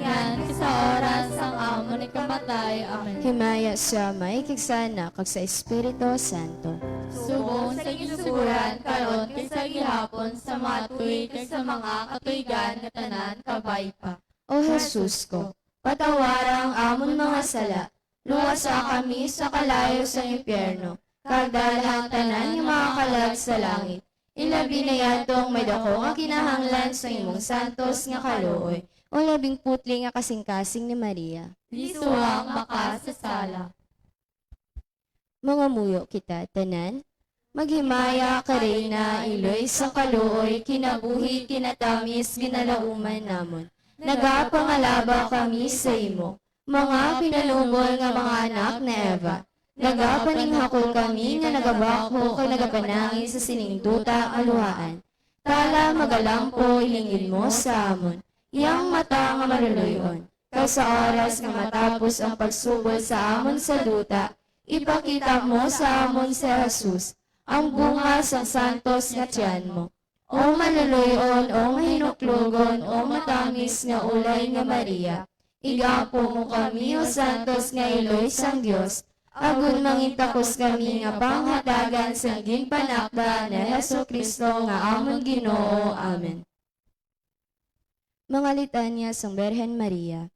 S5: Yan sa oras ang amon ni kamatay. Amen.
S4: Himaya sa Amay, kag sa Anak, kag sa Espiritu Santo.
S5: Subong sa ginsuguran karon kay sa gihapon sa mga tuig kag sa mga katuigan nga tanan kabay pa.
S4: O Jesus ko, patawarang amon mga mga sala. Luwasa kami sa kalayo sa impyerno. Kagdalahang tanan nga mga kalag sa langit. Ilabi na yatong may dako nga kinahanglan sa imong santos nga kaluoy. O labing putli nga kasing-kasing ni Maria.
S5: Lisuwang makasasala.
S4: Mga muyo kita, tanan. Maghimaya ka Reyna, iloy sa kaluoy, kinabuhi, kinatamis, ginalauman namon. Nagapangalaba kami sa imo, mga pinalubol nga mga anak na Eva. Nagapaninghakol kami nga nagabako kay nagapanangin sa siningduta aluhaan. Tala magalampo ilingid mo sa amon, iyang mata nga maluluyon. Kay sa oras nga matapos ang pagsubol sa amon sa duta, ipakita mo sa amon si Jesus, ang bunga sa santos nga tiyan mo. O maluluyon, o mahinuklugon, o matamis nga ulay nga Maria, igapo mo kami o santos nga iloy sang Dios, agun mangintakos kami nga panghatagan sa ginpanakda na Jesucristo nga amon Ginoo. Amen. Mga litanya sang Berhen Maria.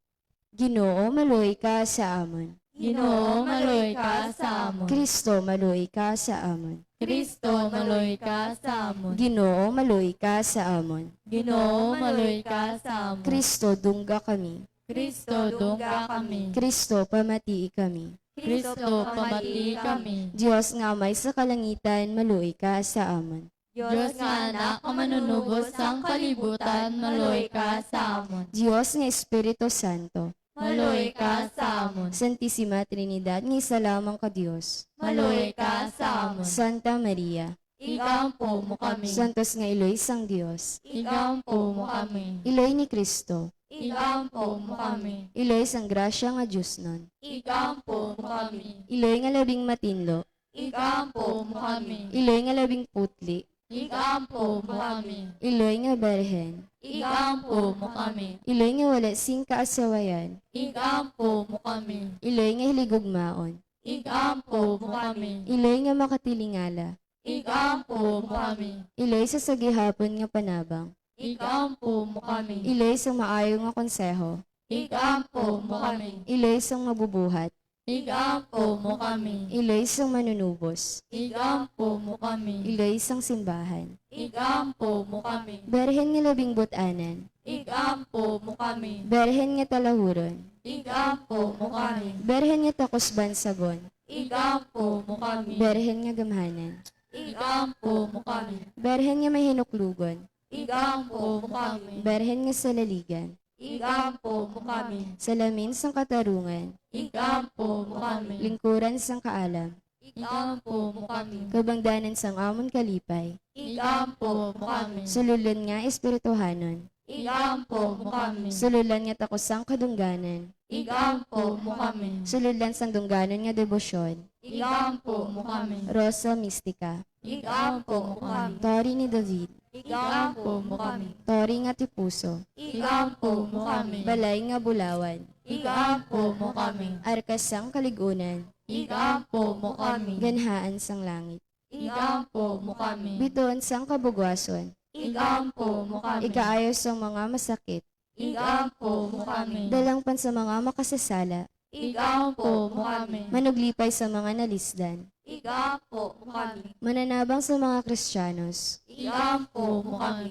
S4: Ginoo, maluoy ka sa amon.
S5: Ginoo, maluoy ka sa amon.
S4: Kristo, maluoy ka sa amon.
S5: Kristo, maluoy ka sa amon.
S4: Ginoo, maluoy ka sa amon.
S5: Ginoo, maluoy ka sa amon.
S4: Kristo, dungga kami.
S5: Kristo, dungga kami.
S4: Kristo, pamatii kami.
S5: Kristo, pamati kami.
S4: Diyos nga may sa kalangitan, maluoy ka sa amon.
S5: Diyos nga anak, ang manunubos sang kalibutan, maluoy ka sa amon.
S4: Diyos nga Espiritu Santo,
S5: Maluoy ka sa amon.
S4: Santissima Trinidad, nga isa lamang ka Diyos.
S5: Maluoy ka sa amon.
S4: Santa Maria,
S5: Igampo mo kami.
S4: Santos nga iloy sang Dios.
S5: Igampo mo kami.
S4: Iloy ni Kristo,
S5: Igampo mo kami.
S4: iloy sang grasya nga Diyos nun.
S5: Igampo mo kami.
S4: Iloy nga labing matinlo,
S5: Igampo mo kami.
S4: iloy nga labing putli,
S5: Igampo mo kami.
S4: iloy nga berhen,
S5: Igampo mo kami.
S4: iloy nga wala sing kaasawayan,
S5: Igampo mo kami.
S4: iloy nga hiligugmaon,
S5: Igampo mo kami.
S4: iloy nga makatilingala,
S5: Igampo mo kami.
S4: iloy sa sagihapon nga panabang,
S5: Igampo mo kami.
S4: iloy sa maayo nga konseho,
S5: Igampo mo kami.
S4: iloy sa mabubuhat,
S5: Igampo mo kami.
S4: iloy sa manunubos,
S5: Igampo mo kami.
S4: iloy sang simbahan.
S5: Igampo mo kami.
S4: Berhen nga labing butanan,
S5: Igampo mo kami.
S4: berhen nga talahuron,
S5: Igampo mo kami.
S4: berhen nga takosban sagon,
S5: Igampo mo kami.
S4: berhen nga gamhanan,
S5: Igampo mo kami.
S4: berhen nga mahinuklugon,
S5: Igampo mo kami.
S4: berhen nga salaligan,
S5: Igampo mo kami.
S4: salamin sang katarungan,
S5: Igampo mo kami.
S4: lingkuran sang kaalam,
S5: Igampo mo kami.
S4: kabangdanan sang amon kalipay,
S5: Igampo mo kami.
S4: sululan nga espirituhanon,
S5: Igampo mo kami.
S4: sululan nga takos sang kadungganan,
S5: Igampo mo kami.
S4: sululan sang dungganon nga debosyon,
S5: Igampo mo kami.
S4: rosa mistika,
S5: Igampo mo kami.
S4: tori ni David,
S5: Igampo mo kami.
S4: tori nga tipuso,
S5: Igampo mo kami.
S4: balay nga bulawan,
S5: Igampo mo kami.
S4: arkas sang kaligunan,
S5: Igampo mo kami.
S4: ganhaan sang langit,
S5: Igampo mo kami.
S4: bituon sang kabugwason,
S5: Igampo mo kami.
S4: ikaayos sang mga masakit,
S5: Igampo mo kami.
S4: dalangpan sa mga makasasala,
S5: Igampo mo kami.
S4: manuglipay sa mga nalisdan,
S5: Igampo mo kami.
S4: mananabang sa mga Kristiyanos,
S5: Igampo mo kami.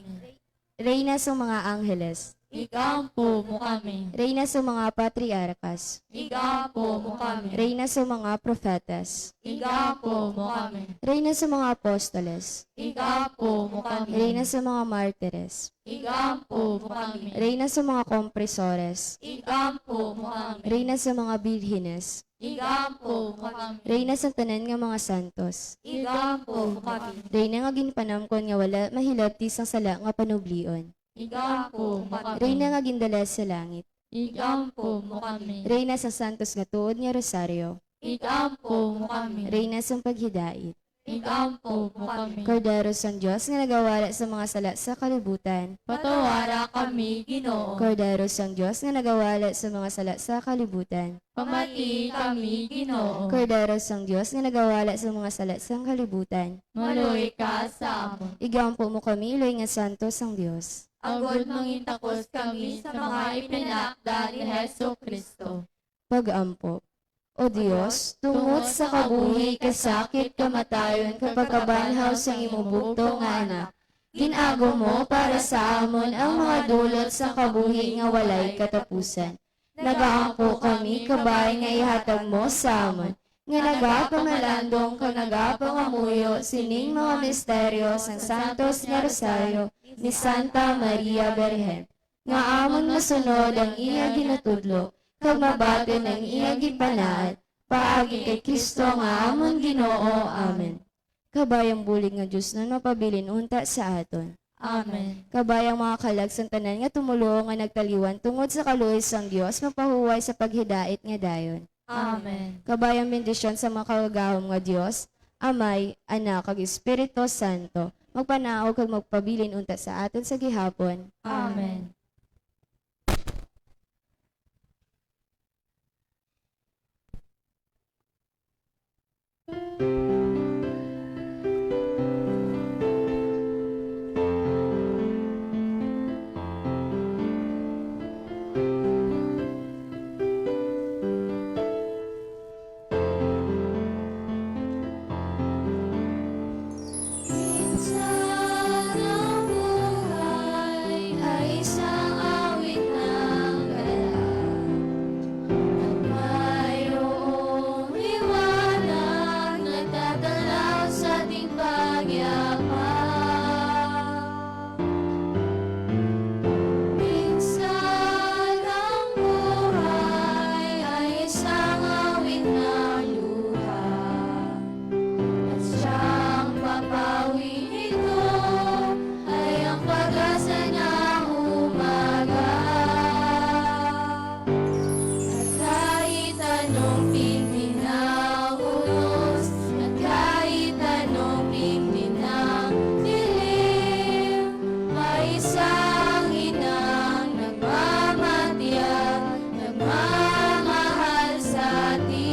S4: reyna sa mga angheles,
S5: Igampo mo kami.
S4: reyna sa mga patriarkas,
S5: Igampo mo kami.
S4: reyna sa mga profetas,
S5: Igampo mo kami.
S4: reyna sa mga apostoles,
S5: Igampo mo kami.
S4: reyna sa mga martires,
S5: Igampo mo kami.
S4: reyna sa mga kompresores,
S5: Igampo mo kami.
S4: reyna sa mga birhines,
S5: Igampo mo kami.
S4: reyna sa tanan nga mga santos,
S5: Igampo mo kami.
S4: reyna nga ginpanamkon nga wala mahilabti sang sala nga panublion,
S5: Igampo mo kami.
S4: reyna nga gindala sa langit,
S5: Igampo mo kami.
S4: reyna sa santos nga tuod nga rosaryo,
S5: Igampo mo kami.
S4: reyna sa paghidait,
S5: Igampo mo kami.
S4: Kordero sang Diyos nga nagawala sa mga sala sa kalibutan,
S5: Patawara kami, Ginoo.
S4: Kordero sang Diyos nga nagawala sa mga sala sa kalibutan,
S5: Pamati kami, Ginoo.
S4: Kordero sang Diyos nga nagawala sa mga sala sa kalibutan,
S5: Maluoy ka sa amon.
S4: igampo mo kami, iloy nga santo sang Diyos.
S5: Agod mangintakos kami sa mga ipinakda ni Heso Kristo.
S4: Pag-ampo. O Diyos, tungod sa kabuhi, kasakit, kamatayon, kapag kabanhaw sa imubugto nga anak, ginago mo para sa amon ang mga dulot sa kabuhi nga walay katapusan. Nagaampo kami, kabay nga ihatag mo sa amon, nga nagapamalandong ka nagapangamuyo sining mga misteryo sang Santos nga Rosario ni Santa Maria Berhen. Nga amon masunod ang iya ginatudlo, kag mabato ng iya gipanaad, paagi kay Kristo nga amon Ginoo. Amen. Kabayang bulig nga Diyos na mapabilin unta sa aton.
S5: Amen.
S4: Kabayang mga kalagsang tanan nga tumulong nga nagtaliwan tungod sa kaluoy sang Dios mapahuway sa paghidait nga dayon.
S5: Amen.
S4: Kabayang bendisyon sa mga kagahom nga Dios, Amay, Anak, kag Espiritu Santo, magpanaog kag magpabilin unta sa aton sa gihapon.
S5: Amen. Minsan ang buhay ay isang awit ng galang. Mayroong liwanag nagdadalaw sa ating pagyapak. Minsan ang buhay ay isang awit ng luha. At siyang papawin ito ay ang pag-asa ng umaga. At kahit anong pintin ng unos, at kahit anong pintin ng dilim, may isang inang nagmamatiyag, nagmamahal sa atin.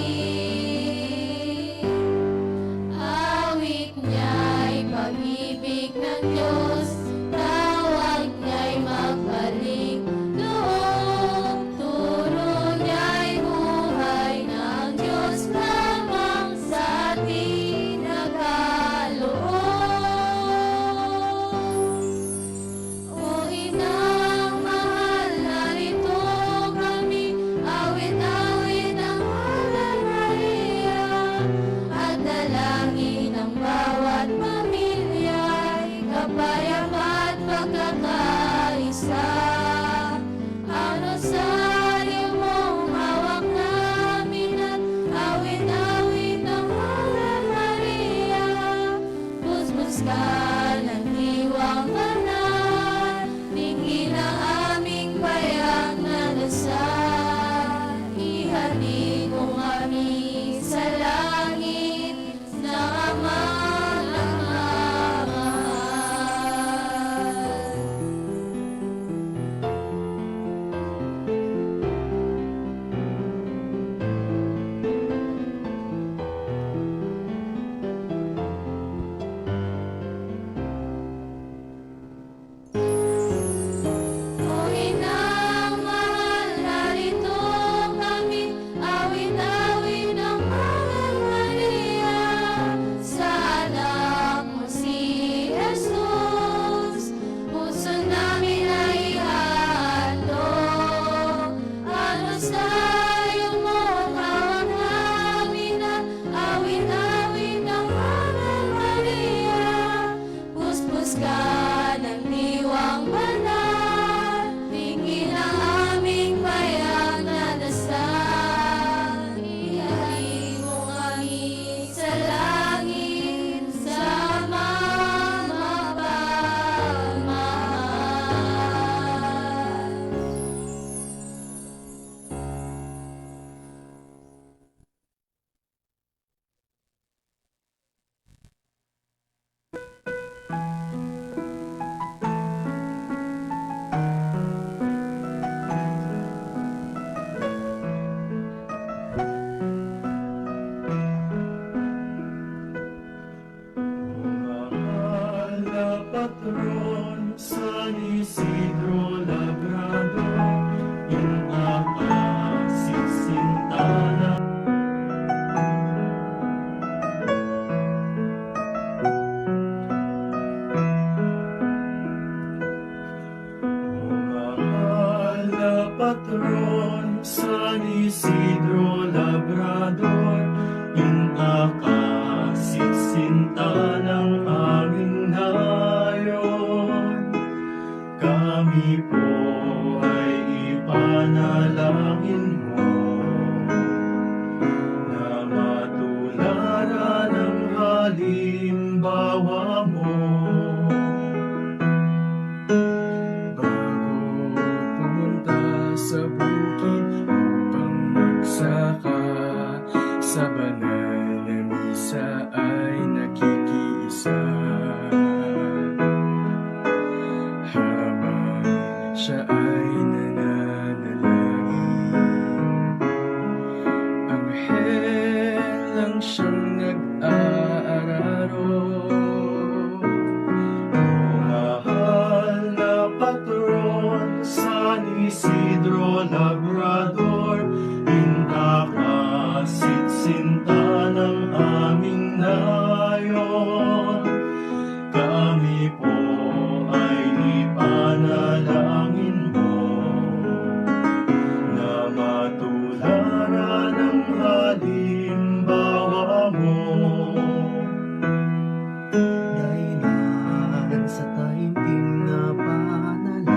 S5: Awit niya'y pag-ibig ng Diyos, tawag niya'y magbalik loob, turo niya'y buhay ng Diyos lamang sa atin nagkaloob. O inang mahal, narito kami, awit-awit ang Ave Maria, at dalangin ng bawat pamilya'y kapayapa at pagkakaisa. Ang rosaryo mong hawak namin at awit-awit ang Ave Maria, busbus ka ng diwang banal, tingin ang aming payag na dasal. Ihatid mo kami sa langit na amang nagmamahal. O inang mahal, narito kami, awit-awit ng Ave Maria, sa anak mo si Jesus. Puso namin ay ihahandog, ang rosaryo mo hawak namin at awit-awit ng Ave Maria, puspos ka ng diwang banal, tingin ang aming payag na dasal. Ihatid mo kami sa langit sa mapagmahal.
S1: Mahal na patron San Isidro Labrador, inaasit
S2: ka sa banal na misa ay nakikiisa. Habang siya ay nananalangin, anghel lang siyang nag-aararo.
S1: Mahal na patron, San Isidro Labrador, pinakasit sinta ng aming nayon. Kami po ay ipanalangin mo na matularan ang halimbawa mo.
S3: Dahilan sa taimtim na panalangin,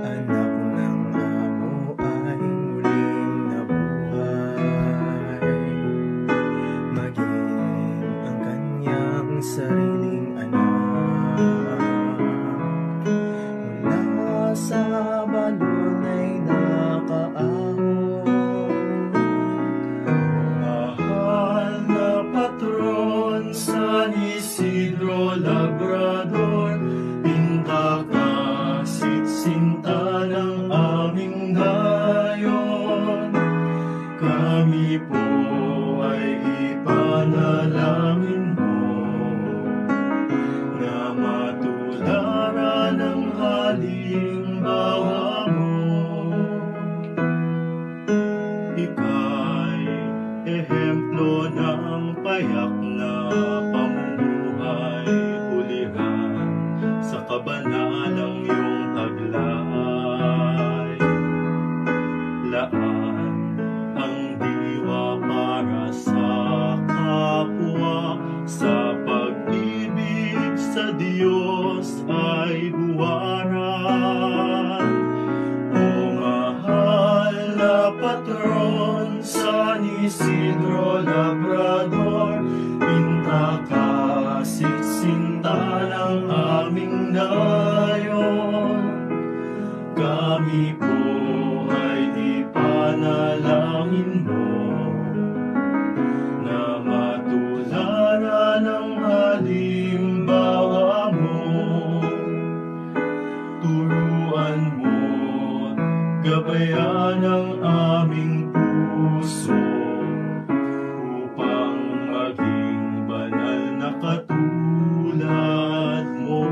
S3: anak ng amo ay muling nabuhay. Maging ang kanyang sariling anak, mula sa balon ay nakaahon.
S1: Mahal na patron, San Isidro Labrador, pinakasit sinta ng aming nayon. Kami po ay ipanalangin mo na matularan ang halimbawa mo. Ika'y ehemplo ng payak na pamumuhay, hulihan sa kabanalang iyong taglay. Laan ang diwa para sa kapwa, sa pag-ibig sa Diyos ay huwaran. O mahal na patron, San Isidro Labrador, pinakasit sinta ng aming nayon. Kami po ay ipanalangin mo na matularan ang halimbawa mo. Turuan mo, gabayan ang aming puso upang maging banal na katulad mo.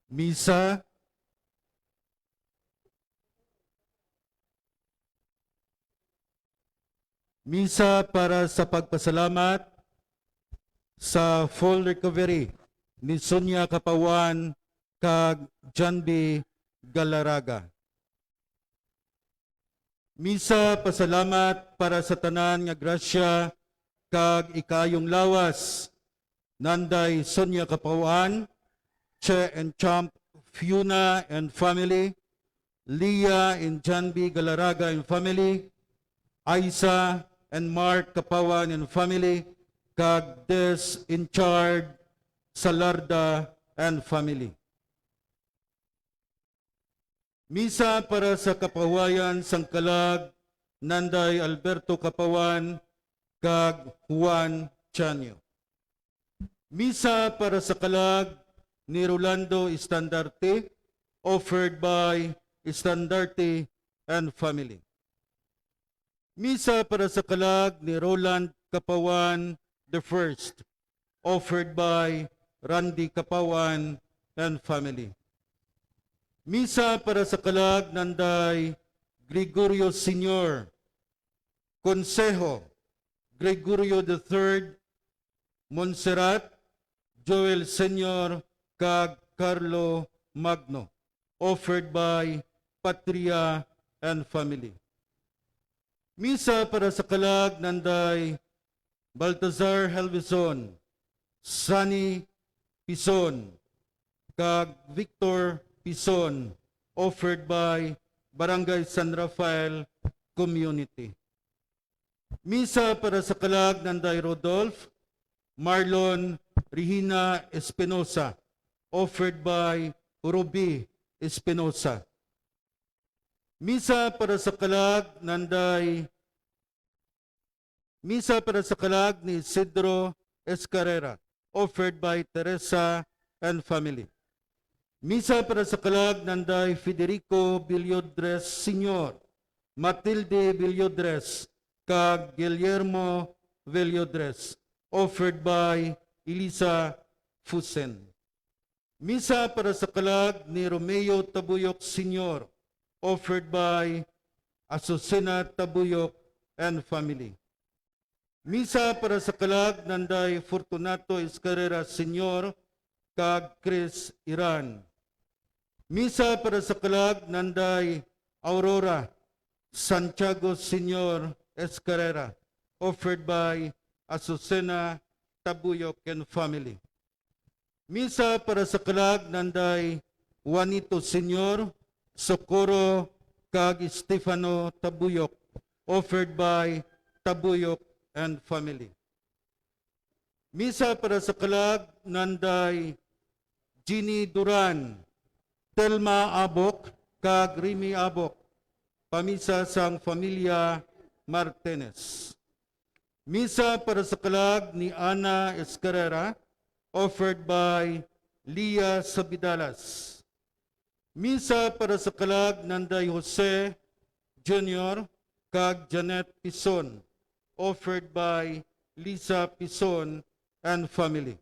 S6: Misa. Misa para sa pagpasalamat sa full recovery ni Sonia Kapawan kag John B. Galaraga. Misa pasalamat para sa tanan nga grasya kag ikayong lawas Nanday Sonia Kapawan, Che and Champ Fiona and family, Leah and John B. Galaraga and family, Isa and Mark Kapawan and family, kag Des in charge Salarda and family. Misa para sa kapawayan Sangkalag, Nanday Alberto Kapawan, kag Juan Chanyo. Misa para sa kalag ni Rolando Estandarte, offered by Estandarte and family. Misa para sa kalag ni Roland Kapawan the First, offered by Randy Kapawan and family. Misa para sa kalag Nanday Gregorio Sr., Consejo Gregorio III, Montserrat, Joel Sr., kag Carlo Magno, offered by Patria and family. Misa para sa kalag Nanday Baltazar Helveson, Sunny Pison, kag Victor Pison, offered by Barangay San Rafael Community. Misa para sa kalag Nanday Rodolph Marlon Regina Espinosa, offered by Ruby Espinosa. Misa para sa kalag ni Isidro Escarrera, offered by Teresa and family. Misa para sa kalag Nanday Federico Villodres Sr., Matilde Villodres, kag Guillermo Villodres, offered by Elisa Fusen. Misa para sa kalag ni Romeo Tabuyok Sr., offered by Azucena Tabuyok and family. Misa para sa kalag Nanday Fortunato Escarrera Sr., kag Chris Iran. Misa para sa kalag Nanday Aurora Santiago Sr. Escarrera, offered by Azucena Tabuyok and family. Misa para sa kalag Nanday Juanito Sr., Socorro kag Stefano Tabuyok, offered by Tabuyok and family. Misa para sa kalag Nanday Ginny Duran, Telma Abok kag Rimi Abok, pamisa sang familia Martinez. Misa para sa kalag ni Ana Escarrera, offered by Leah Sabidalas. Misa para sa kalag Nanday Jose Jr. kag Janet Pison, offered by Lisa Pison and family.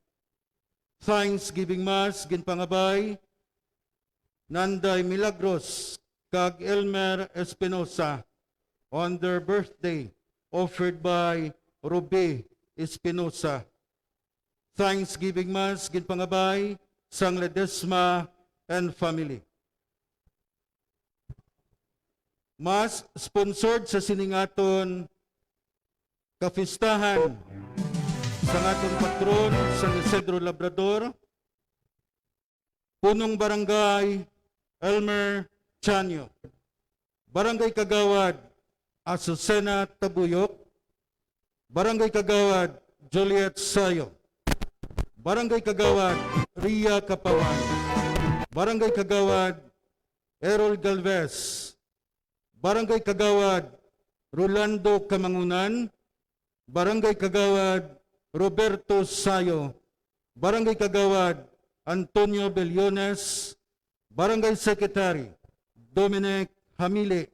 S6: Thanksgiving Mass ginpangabay Nanday Milagros kag Elmer Espinosa on their birthday, offered by Ruby Espinosa. Thanksgiving Mass ginpangabay sang Ledesma and family. Mass sponsored sa siningaton kapistahan sa aton patron San Isidro Labrador, punong barangay Elmer Chanyo, barangay Kagawad Azucena Tabuyok, barangay Kagawad Juliet Sayo, barangay Kagawad Ria Kapawan, barangay Kagawad Errol Galvez, barangay Kagawad Rolando Kamangunan, barangay Kagawad Roberto Sayo, barangay Kagawad Antonio Bellones, barangay Secretary Dominic Hamili,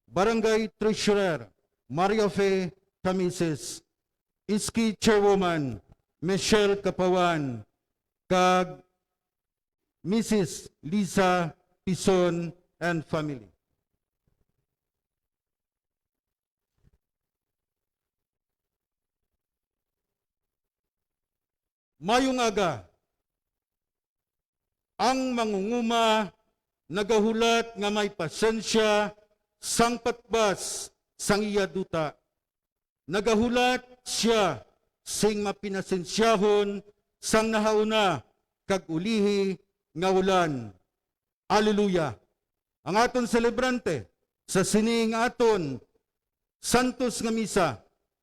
S6: barangay Treasurer Maria Fe Tamises, Iski Chairwoman Michelle Kapawan, kag Mrs. Lisa Pison and family. Mayong aga, ang mangunguma nagahulat nga may pasensya sang patbas sang iya duta. Nagahulat siya sing mapinasensyahon sang nahauna kag ulihi nga ulan. Alleluia. Ang aton celebrante sa sining aton Santos nga misa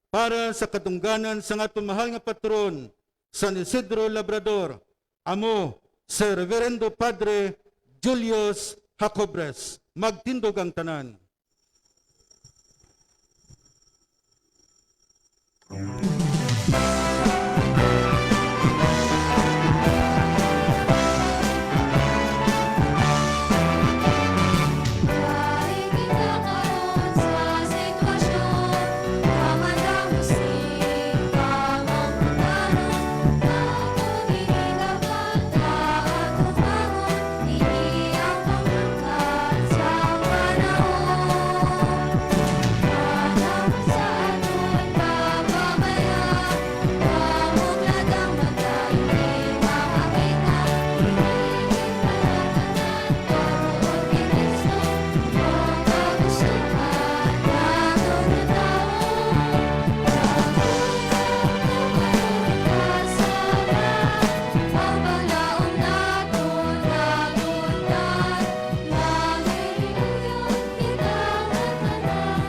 S6: para sa katungganan sa aton mahal nga patron San Isidro Labrador, amo sa Reverendo Padre Julius Jacobres. Magtindog ang tanan.
S5: Kahit kinakaroon sa sitwasyon, kamadamusing pamamutanon, natutinigapan ka at tumangon, hindi ang pangangkat sa panahon. Hanap sa aton kapabayan, kamuglat ang mata, hindi makakita, hinihit palatanan, pagbuod ni Kristo, ang kagustuhan naton na taon. Ang paglaom naton nagundan, magiliyon kita nga tanan,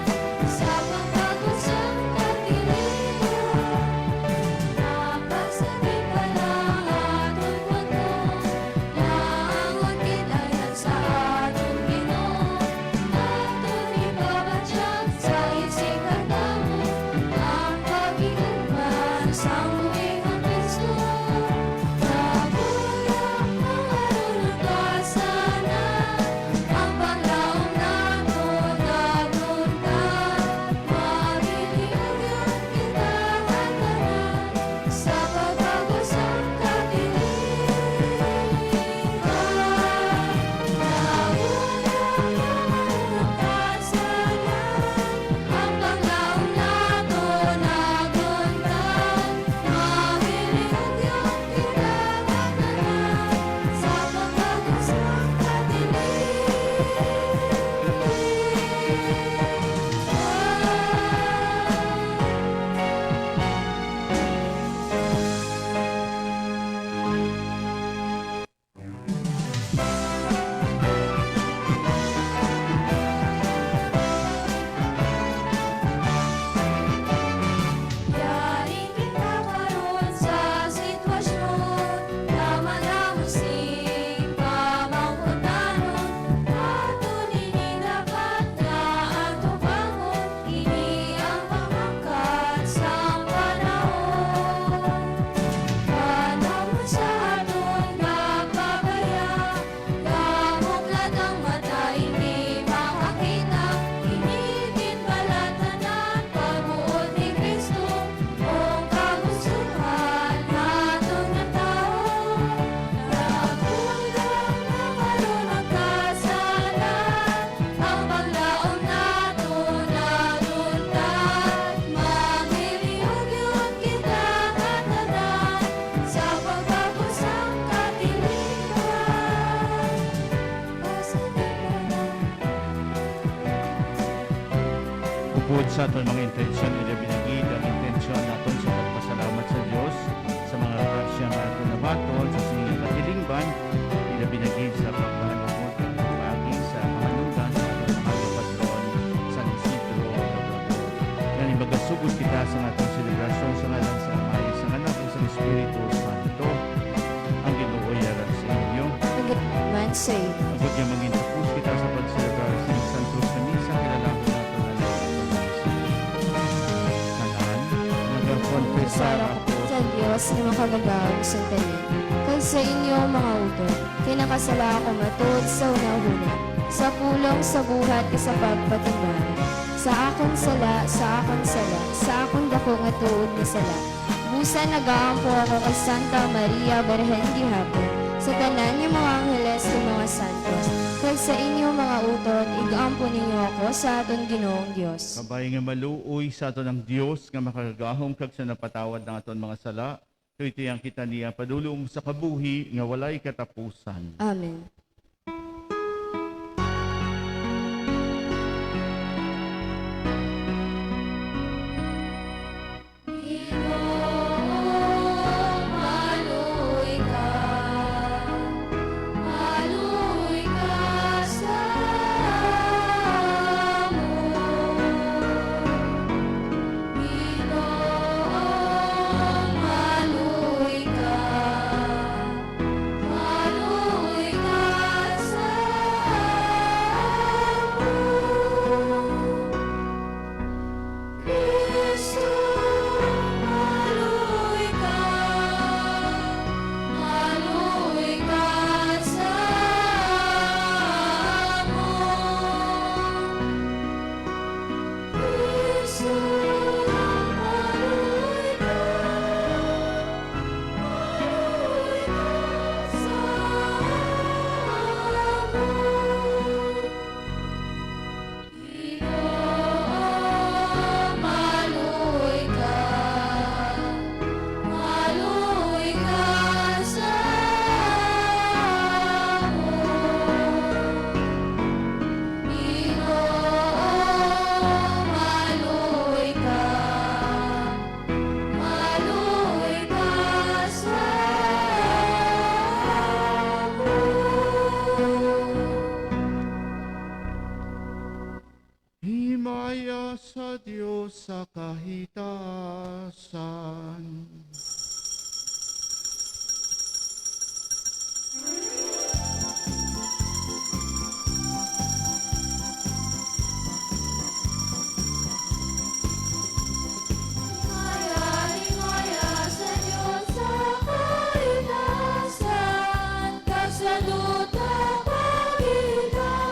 S5: sa pagkagusang katiliran. Napasagip ka lang aton pagod, naangon kinayan sa aton Ginoo. Aton ibabadyag sa isig kadamo, ang pag-iugman sa buhing ang Kristo. Nagulak ng harunong kasanan, ang paglaom naton nagundan, magiliyon kita nga tanan, sa pagkagusang katiliran. Nagulak ng harunong kasanan, ang paglaom naton nagundan, magiliyon kita nga tanan, sa pagkagusang katiliran. Yaring kita karon sa sitwasyon, kamadamusing pamangkutanon, aton inidapat nga ato bangon, ini ang pangangkat sa panahon. Panahon sa aton kapabayan, kamuglat ang mata, hindi makakita, hinitin palatanan, pagbuod ni Kristo, kung kagustuhan naton nga taon. Nagulang na marunong kasalan, ang paglaom naton nagundan, magiliyon kita nga tanan, sa pagkagusang katiliran.
S7: Bukod sa aton mga intensyon, ilabinagid ang intensyon naton sa pagpasalamat sa Dios sa mga grasya nga aton nabaton sa sining katilingban, ilabinagid sa pagpahanapot ng pagi sa mahanungdan sa aton mga patron sa Isidro Labrador. Yan ibagasugod kita sa atong selebrasyon sa ngalan sa Ama, sa Anak ug sa Espiritu Santo. Ang Ginoo yaran sa inyo.
S4: Nagitman sa iyo.
S7: Agud nga magintapos kita sa pagselebrar sa Santos na Misa, kilala ko nato na Kanan, nagakonfesar
S4: Sara
S7: ako
S4: sa Diyos na makagagawang sa tanin. Kay sa inyong mga utod, kay nakasala ako matod sa unahuna, sa pulong sa buhat ka sa pagpatimbahan. Sa akong sala, sa akong dako nga tuod ni sala. Busa nagaampo ako kay Santa Maria Berhen di Hapon, sa tanan ng mga angeles ug mga santos, kag sa inyo mga uton, igampo ninyo ako sa aton Ginoong Dios.
S7: Kabay nga maluoy sa aton ang Dios nga makagahom kag sa napatawad ng aton mga sala. So itiyang kita niya padulong sa kabuhi nga walay katapusan.
S4: Amen.
S5: Maluoy ka sa amon. Ginoong maluoy ka sa amon. Kristo, maluoy ka sa amon. Kristo, maluoy ka sa amon. Ginoong maluoy ka sa amon. Ginoong maluoy ka sa amon.
S7: Himaya sa Diyos sa kahitasan.
S5: Himaya sa Diyos sa kahitasan, kasaluta pagilain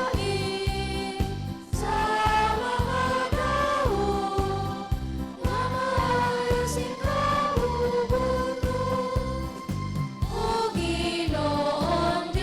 S5: sa mga tao, nga maayos ikaw bubuto. O Ginoong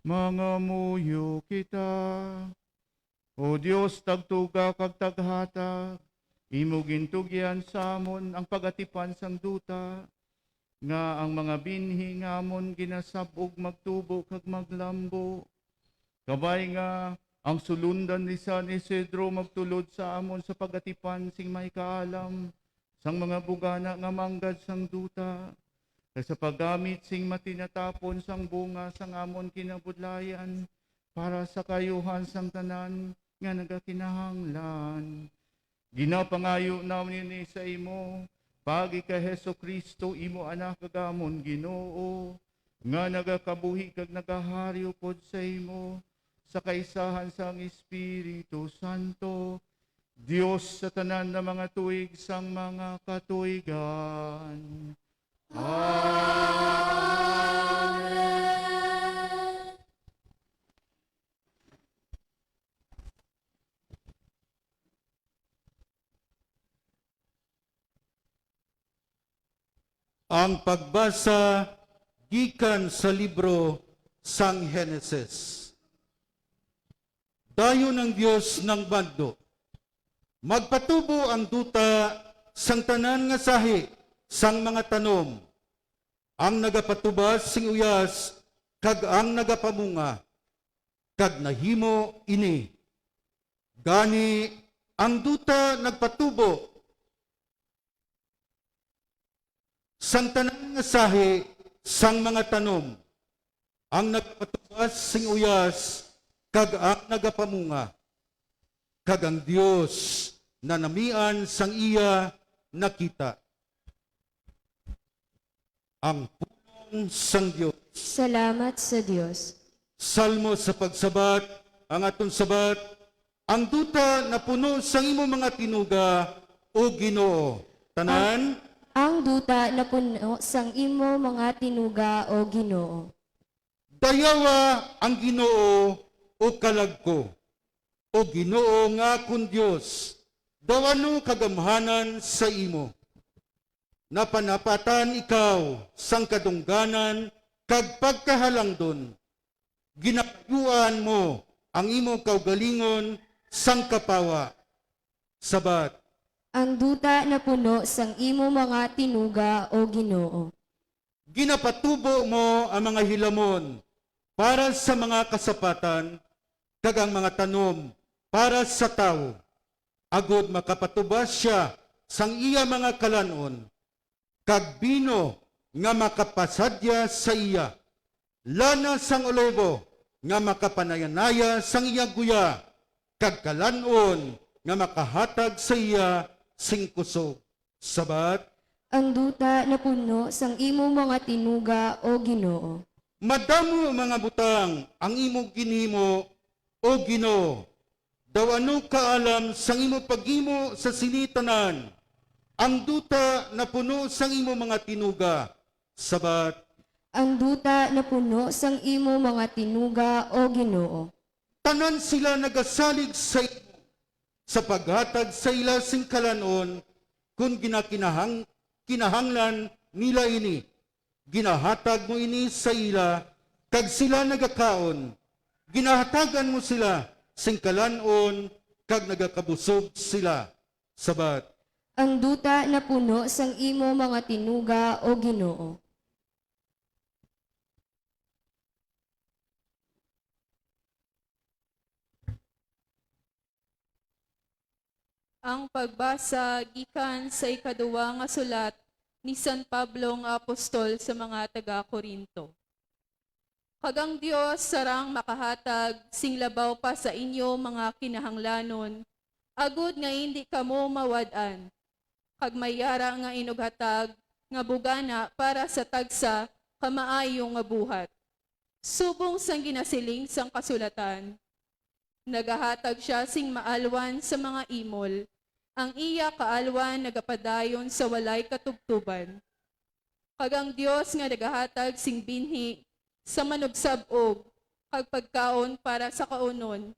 S7: mga muyo kita. O Dios, tagtuga kag taghatag, imo gintugyan samon ang pagatipan sang duta, nga ang mga binhi ngamon ginasabog magtubo kag maglambo. Kabay nga ang sulundan ni San Isidro magtulod sa amon sa pagatipan sing may kaalam sang mga bugana nga manggad sang duta. Kay sa paggamit sing matinatapon sang bunga sang amon kinabudlayan para sa kayuhan sang tanan nga nagakinahanglan. Ginapangayo namin ni sa imo, pagi kay Heso Kristo imo anak kagamon Ginoo, nga nagakabuhi kag nagahari upod sa imo, sa kaisahan sang Espiritu Santo, Dios sa tanan na mga tuig sang mga katuigan.
S6: Ang pagbasa gikan sa libro sang Henesis. Dayon ng Dios ng bando. Magpatubo ang duta sang tanan nga sahi sang mga tanom. Ang nagapatubas sing uyas kag ang nagapamunga kag nahimo ini. Gani ang duta nagpatubo sang tanan nga sahi sang mga tanom. Ang nagpatubas sing uyas kag ang nagapamunga, kag ang Dios na namian sang iya nakita. Ang pulong sang Dios.
S4: Salamat sa Diyos.
S6: Salmo sa pagsabat, ang aton sabat, ang duta na puno sang imo mga tinuga o Ginoo. Tanan,
S4: Ang duta na puno sang imo mga tinuga o Ginoo.
S6: dayawa ang Ginoo o kalagko, o Ginoo nga kun Dios, dawano kagamhanan sa imo. Napanapatan ikaw sang kadungganan kag pagkahalangdon. Ginapayuan mo ang imo kaugalingon sang kapawa. Sabat,
S4: Ang duta na puno sang imo mga tinuga o Ginoo.
S6: ginapatubo mo ang mga hilamon para sa mga kasapatan, kag ang mga tanom para sa tao. Agod makapatubas siya sang iya mga kalanon, kag bino nga makapasadya sa iya, lana sang olibo nga makapanayanaya sang iya guya, kag kalanon nga makahatag sa iya sing kusog. Sabat,
S4: Ang duta na puno sang imo mga tinuga o Ginoo.
S6: madamo mga butang ang imo ginhimo o Ginoo. Daw ano kaalam sang imo pagimo sa sinitanan. Ang duta na puno sang imo mga tinuga. Sabat,
S4: Ang duta na puno sang imo mga tinuga o Ginoo.
S6: tanan sila nagasalig sa imo sa paghatag sa ila sing kalanon kung kinahanglan nila ini. Ginahatag mo ini sa ila, kag sila nagakaon. Ginahatagan mo sila, singkalanon, kag nagakabusog sila. Sabat,
S4: Ang duta na puno sang imo mga tinuga o Ginoo.
S8: Ang pagbasa gikan sa ikaduwa nga sulat ni San Pablo nga apostol sa mga taga-Korinto. Kagang Dios sarang makahatag sing labaw pa sa inyo mga kinahanglanon, agud nga hindi kamo mawad-an. Kag mayara nga inughatag nga bugana para sa tagsa kamaayong nga buhat. Subong sang ginasiling sang kasulatan, nagahatag siya sing maalwan sa mga imol, ang iya kaalwan nagapadayon sa walay katubtuban. Kag ang Dios nga nagahatag sing binhi sa manugsabog, kag pagkaon para sa kaunon,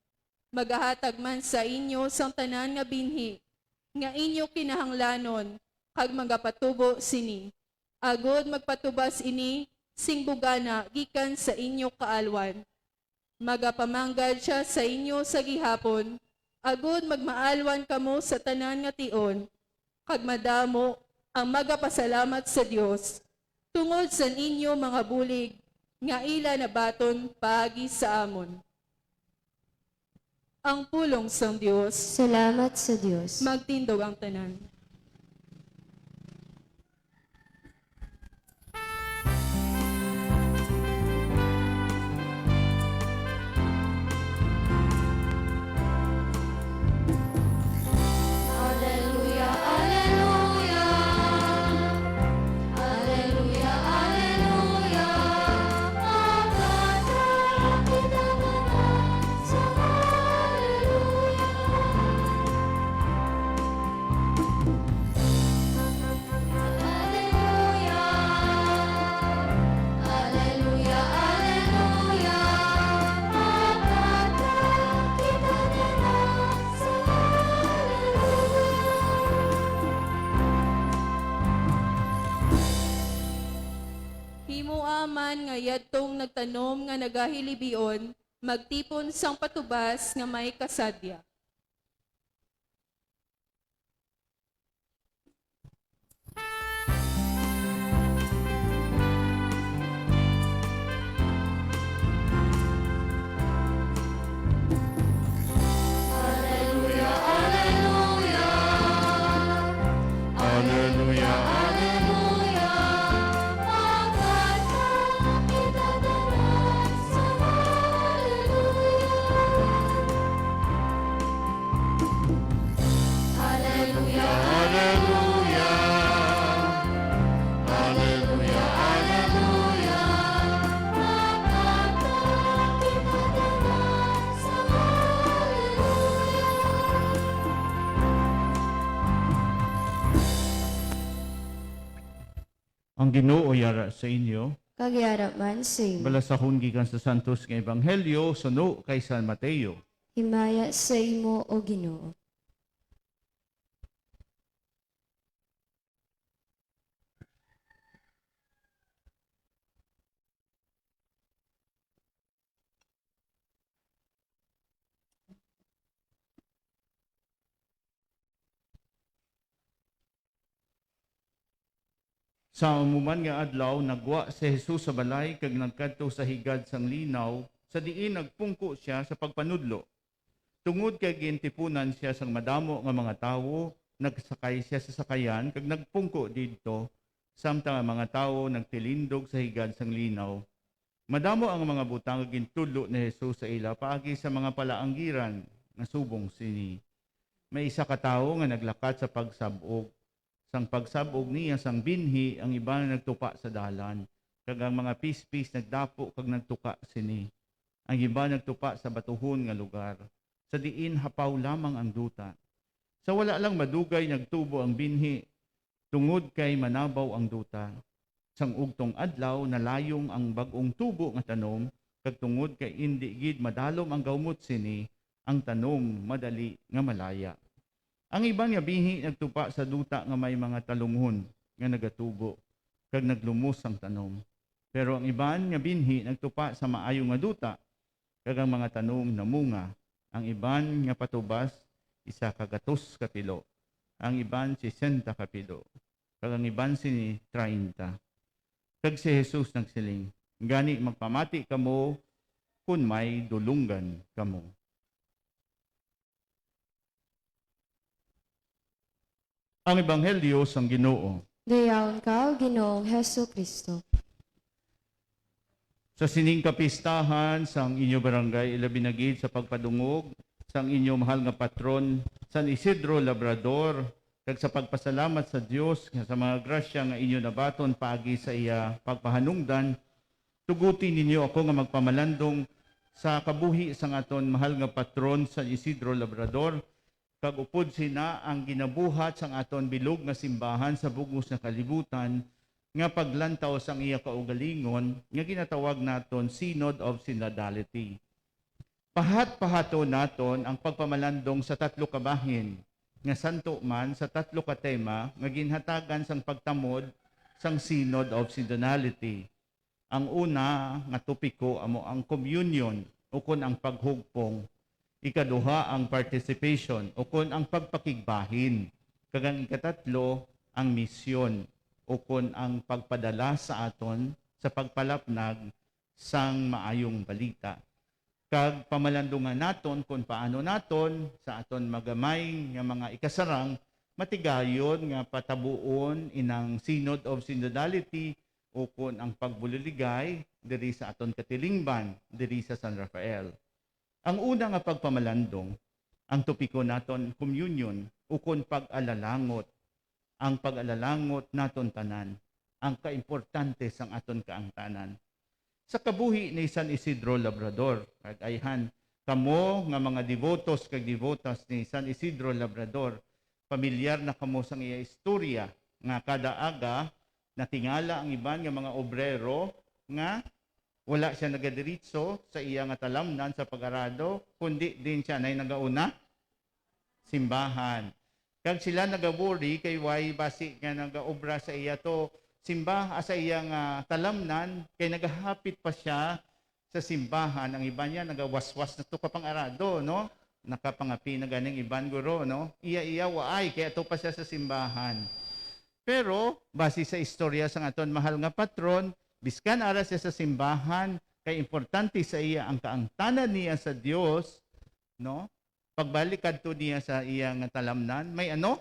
S8: magahatag man sa inyo sang tanan nga binhi, nga inyo kinahanglanon, kag magapatubo sini. Agod magpatubas ini, sing bugana gikan sa inyo kaalwan. Magapamanggad siya sa inyo sa gihapon, agud magmaalwan kamo sa tanan nga tion, kag madamo ang magapasalamat sa Dios tungod sa inyo mga bulig nga ila na baton paagi sa amon. Ang pulong sang Dios,
S4: Salamat sa Diyos.
S8: magtindog ang tanan.
S5: Alleluia, alleluia. Alleluia, alleluia. Magkata kita sa alleluia. Alleluia. Alleluia, alleluia. Magkata kita sa
S8: Himuaman nga yadtong nagtanom nga nagahilibion, magtipon sang patubas nga may kasadya.
S5: Alleluia, alleluia.
S7: Hallelujah.
S5: Alleluia. Magkata kita sa Alleluia. Alleluia, alleluia. Alleluia, alleluia. Magkata kita sa Alleluia.
S7: Ang Ginoo yara sa inyo,
S4: Kagyara man sa imo.
S7: balasahon gikan sa Santos nga Ebanghelyo suno kay San Mateo.
S4: Himaya sa imo, O Ginoo.
S7: Sa umuman nga adlaw nagwa si Jesus sa balay kag nagkadto sa higad sang linaw sa diin nagpungko siya sa pagpanudlo. Tungod kay gintipunan siya sang madamo nga mga tawo, nagsakay siya sa sakayan kag nagpungko didto samtang ang mga tawo nagtilindog sa higad sang linaw. Madamo ang mga butang nga gintudlo ni Jesus sa ila paagi sa mga palaanggiran nga subong sini. May isa ka tawo nga naglakat sa pagsabog. Sang pagsabog niya sang binhi, ang iba na nagtupa sa dalan. Kag ang mga pispis nagdapo kag nagtuka sini. Ang iba nagtupa sa batuhon nga lugar. Sa diin hapaw lamang ang duta. Sa wala lang madugay nagtubo ang binhi, tungod kay manabaw ang duta. Sang ugtong adlaw nalayong ang bagong tubo nga tanom, kag tungod kay indi gid madalom ang gawmot sini, ang tanom madali nga malaya. Ang iban nga bihi nagtupa sa duta nga may mga talunghon nga nagatubo, kag naglumos ang tanom. Pero ang iban nga binhi nagtupa sa maayo nga duta, kag ang mga tanom namunga. Ang iban nga patubas, 100 kapilo. Ang iban 60 kapilo. Kag ang iban sini 30. Kag si Jesus nagsiling, gani magpamati kamo kun may dulunggan kamo. Ang Ebanghelyo sang Ginoo.
S4: Dayaon ka, O Ginoong Hesu Kristo.
S7: Sa sining kapistahan sang inyo barangay ilabinagid sa pagpadungog sang inyo mahal nga patron San Isidro Labrador kag sa pagpasalamat sa Dios nga sa mga grasya nga inyo nabaton paagi sa iya pagpahanungdan, tuguti ninyo ako nga magpamalandong sa kabuhi sang aton mahal nga patron San Isidro Labrador kag upod sina ang ginabuhat sang aton bilog nga simbahan sa bugos nga kalibutan nga paglantaw sang iya kaugalingon nga ginatawag naton Synod of Synodality. Pahat-pahato naton ang pagpamalandong sa tatlo ka bahin nga santo man sa tatlo ka tema nga ginhatagan sang pagtamod sang Synod of Synodality. Ang una nga topiko amo ang communion ukon ang paghugpong, ikaduha ang participation, ukon ang pagpakigbahin, kagang ikatatlo ang misyon, ukon ang pagpadala sa aton sa pagpalapnag sang maayong balita. Kag pamalandungan naton kung paano naton sa aton magamay nga mga ikasarang matigayon nga patabuon inang Synod of Synodality ukon ang pagbuliligay diri sa aton katilingban diri sa San Rafael. Ang una nga pagpamalandong, ang topiko naton communion ukon pag-alalangot. Ang pag-alalangot naton tanan, ang kaimportante sang aton kaangtanan. Sa kabuhi ni San Isidro Labrador, kag ayhan kamo nga mga devotos kag devotas ni San Isidro Labrador, pamilyar na kamo sang iya istorya nga kada aga natingala ang iban nga mga obrero nga wala siya nagadiritso sa iya nga talamnan sa pag-arado, kundi din siya nay nagauna simbahan. Kag sila nagaburi kay way basi nga nagaobra sa iya to simbahan sa iyang talamnan kay nagahapit pa siya sa simbahan. Ang iba niya nagawaswas na to kapang arado, no? Nakapangapi na ganing iban guro, no? Iya waay kaya to pa siya sa simbahan. Pero base sa istorya sang aton mahal nga patron, biskan ara siya sa simbahan kay importante sa iya ang kaangtanan niya sa Dios, no? Pagbalik kadto niya sa iyang talamnan, may ano?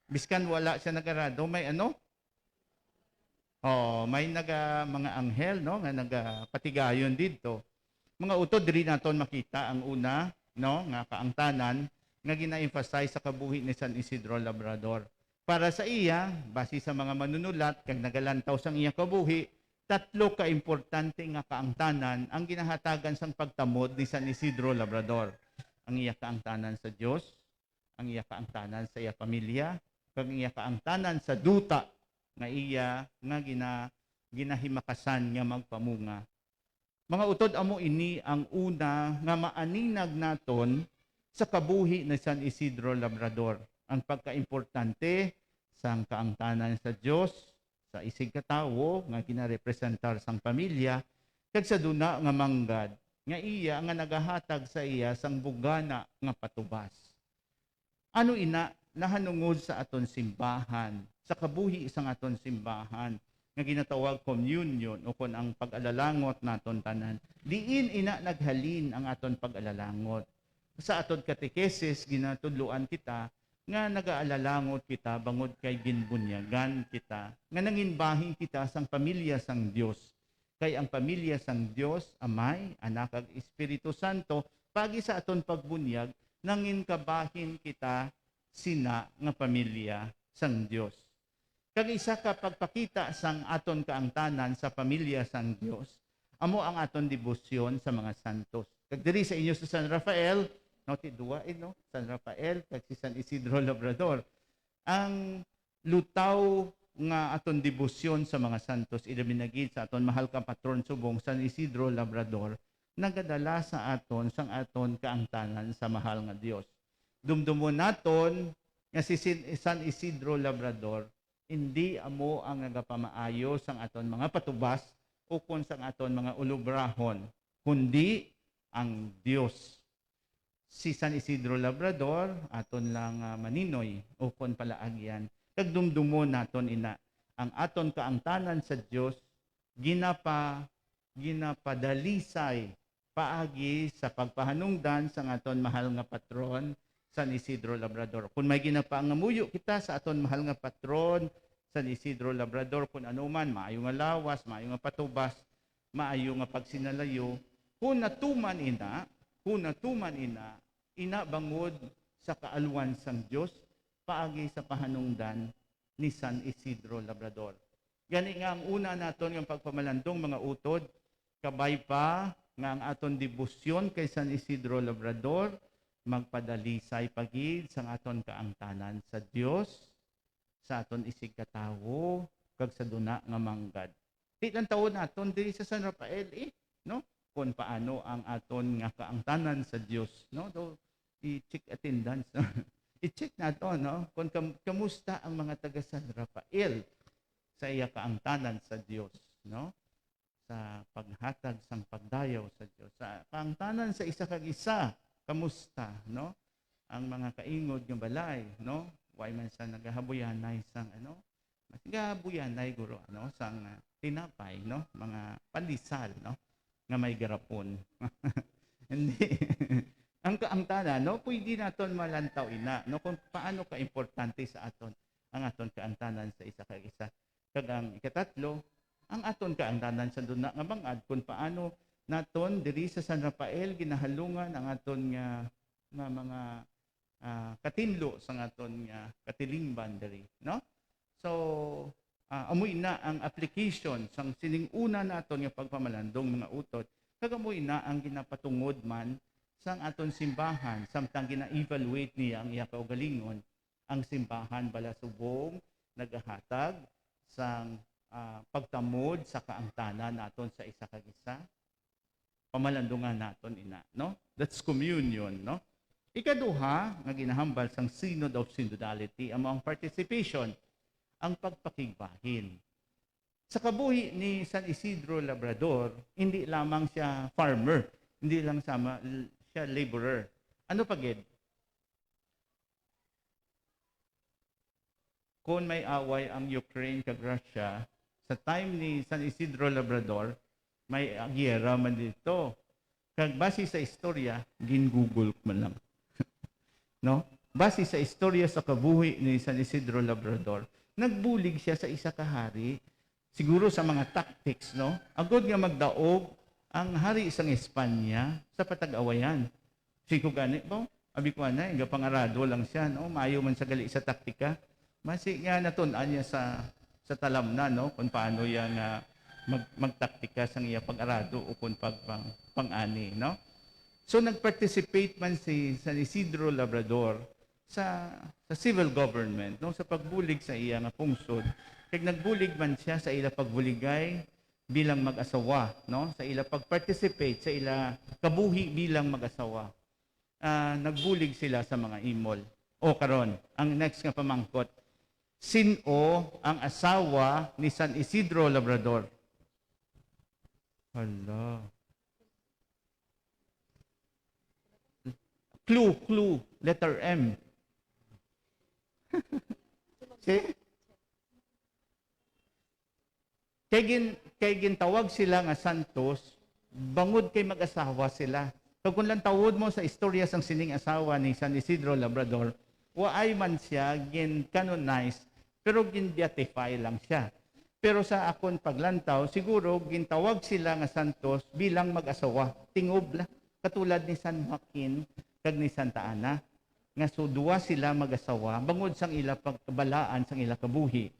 S7: Biskan wala siya nagarado, may ano? Oh, may mga anghel, no, nga nagapatigayon dito. Mga utod diri naton makita ang una, no, nga kaangtanan nga gina-emphasize sa kabuhi ni San Isidro Labrador. Para sa iya, base sa mga manunulat kag nagalantaw sang iya kabuhi, tatlo ka importante nga kaangtanan ang ginahatagan sang pagtamod ni San Isidro Labrador. Ang iya kaangtanan sa Dios, ang iya kaangtanan sa iya pamilya, kag iya kaangtanan sa duta nga iya nga ginahimakasan nga magpamunga. Mga utod amo ini ang una nga maaninag naton sa kabuhi ni San Isidro Labrador. Ang pagkaimportante sang kaangtanan sa Dios, sa isig katawo nga ginarepresentar sang pamilya, kag sa duna nga manggad nga iya nga nagahatag sa iya sang bugana nga patubas. Ano ina nahanungod sa aton simbahan, sa kabuhi sang aton simbahan, nga ginatawag communion o kon ang pag-alalangot naton tanan. Diin ina naghalin ang aton pag-alalangot. Sa aton katekesis, ginatudluan kita, nga nagaalalangot kita bangod kay ginbunyagan kita, nga nanginbahin kita sang pamilya sang Dios. Kay ang pamilya sang Dios, Amay, Anak ag Espiritu Santo, pagi sa aton pagbunyag, nanginkabahin kita sina nga pamilya sang Dios. Kag isa ka pagpakita sang aton kaangtanan sa pamilya sang Dios, amo ang aton debosyon sa mga santos. Kag diri sa inyo sa San Rafael, no ti duwa no, San Rafael kag si San Isidro Labrador. Ang lutaw nga aton debosyon sa mga santos ilaminagid sa aton mahal ka patron subong San Isidro Labrador, nagadala sa aton sang aton kaangtanan sa mahal nga Dios. Dumdumon naton nga si San Isidro Labrador, hindi amo ang nagapamaayo sang aton mga patubas o kon sang aton mga ulubrahon, kundi ang Dios. Si San Isidro Labrador, aton lang maninoy o kon palaagyan. Kag dumdumon naton ina, ang aton kaangtanan sa Dios ginapadalisay paagi sa pagpahanungdan sang aton mahal nga patron San Isidro Labrador. Kung may ginapangamuyo kita sa aton mahal nga patron, San Isidro Labrador, kung ano man, maayo nga lawas, maayo nga patubas, maayo nga pagsinalayo, kung natuman ina, ina bangod sa kaalwan sang Dios, paagi sa pahanungdan ni San Isidro Labrador. Gani nga ang una naton yung pagpamalandong mga utod, kabay pa nga ang aton debosyon kay San Isidro Labrador, magpadalisay pagid sang aton kaangtanan sa Dios, sa aton isig katawo, kag sa duna nga manggad. Di lang taon naton diri sa San Rafael no? Kung paano ang aton nga kaangtanan sa Dios, no? Do i-check attendance. I-check nato, no? Kung kamusta ang mga taga San Rafael sa iya kaangtanan sa Dios, no? sa paghatag sang pagdayaw sa Dios. Sa kaangtanan sa isa kag isa, kamusta, no? Ang mga kaingod nga balay, no? Way man sa nagahabuyanay sang nagahabuyanay guro sang tinapay, no? Mga pandesal, no? Nga may garapon. Hindi. Ang kaangtanan, no? Pwede naton malantaw ina, no? Kung paano ka importante sa aton ang aton kaangtanan sa isa kag isa. Kag ang ikatatlo, ang aton kaangtanan sa duna nga bangad kung paano naton diri sa San Rafael ginahalungan ang aton nga mga katinlo sa aton nga katilingban diri, no? So amoy na ang application sang sining una naton nga pagpamalandong mga utot, kag amoy na ang ginapatungod man sang aton simbahan samtang gina-evaluate niya ang iya kaugalingon. Ang simbahan bala subong nagahatag sang pagtamod sa kaangtanan naton sa isa kag isa, pamalandungan naton ina, no? That's communion, no? Ikaduha nga ginahambal sang Synod of Synodality among participation, ang pagpakigbahin. Sa kabuhi ni San Isidro Labrador, hindi lamang siya farmer, hindi lang siya laborer. Ano pa gid? Kung may away ang Ukraine kag Russia, sa time ni San Isidro Labrador, may giyera man dito. Kag base sa istorya, gin-google ko man lang. No? Base sa istorya sa kabuhi ni San Isidro Labrador, nagbulig siya sa isa ka hari, siguro sa mga tactics, no? Agod nga magdaog ang hari isang Espanya sa patag-awayan. Siko gani ba? Abi ko na, nga pangarado lang siya, no? Maayo man sa gali sa taktika. Masi nga natun-an niya sa talam na, no? Kung paano yan magtaktika sa iya pag-arado o kung pang-ani, no? So nag-participate man si San Isidro Labrador sa civil government, no? Sa pagbulig sa iya nga pungsod. Kag nagbulig man siya sa ila pagbuligay bilang mag-asawa, no? Sa ila pag-participate sa ila kabuhi bilang mag-asawa. Nagbulig sila sa mga imol. O karon, ang next nga pamangkot, sino ang asawa ni San Isidro Labrador? Hala. Clue, letter M. See? Kay gintawag sila nga santos, bangod kay mag-asawa sila. So kung lang tawod mo sa istorya sang sining asawa ni San Isidro Labrador, waay man siya gin-canonize, pero gin-beatify lang siya. Pero sa akon paglantaw, siguro gintawag sila nga santos bilang mag-asawa. Tingob la, katulad ni San Joaquin kag ni Santa Ana. Nga so duwa sila mag-asawa, bangod sang ila pagkabalaan sang ila kabuhi.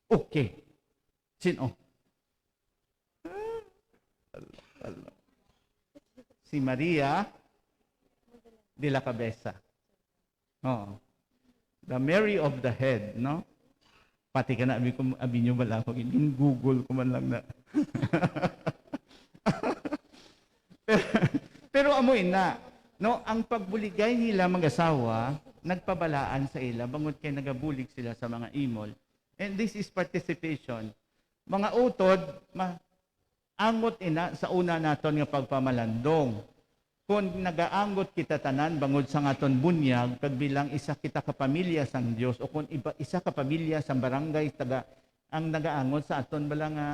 S7: Okay. Sino? Si Maria de la Cabeza. Oh. The Mary of the Head, no? Pati ka na, abi nyo bala ako, Google ko man lang na. pero amoy na, no? Ang pagbuligay nila mag-asawa, nagpabalaan sa ila, bangod kay nagabulig sila sa mga imol. And this is participation. Mga utod, angot ina sa una naton nga pagpamalandong. Kung nagaangot kita tanan bangod sa aton bunyag kag bilang isa kita ka pamilya sang Dios o kung isa ka pamilya sang barangay ang nagaangot sa aton bala nga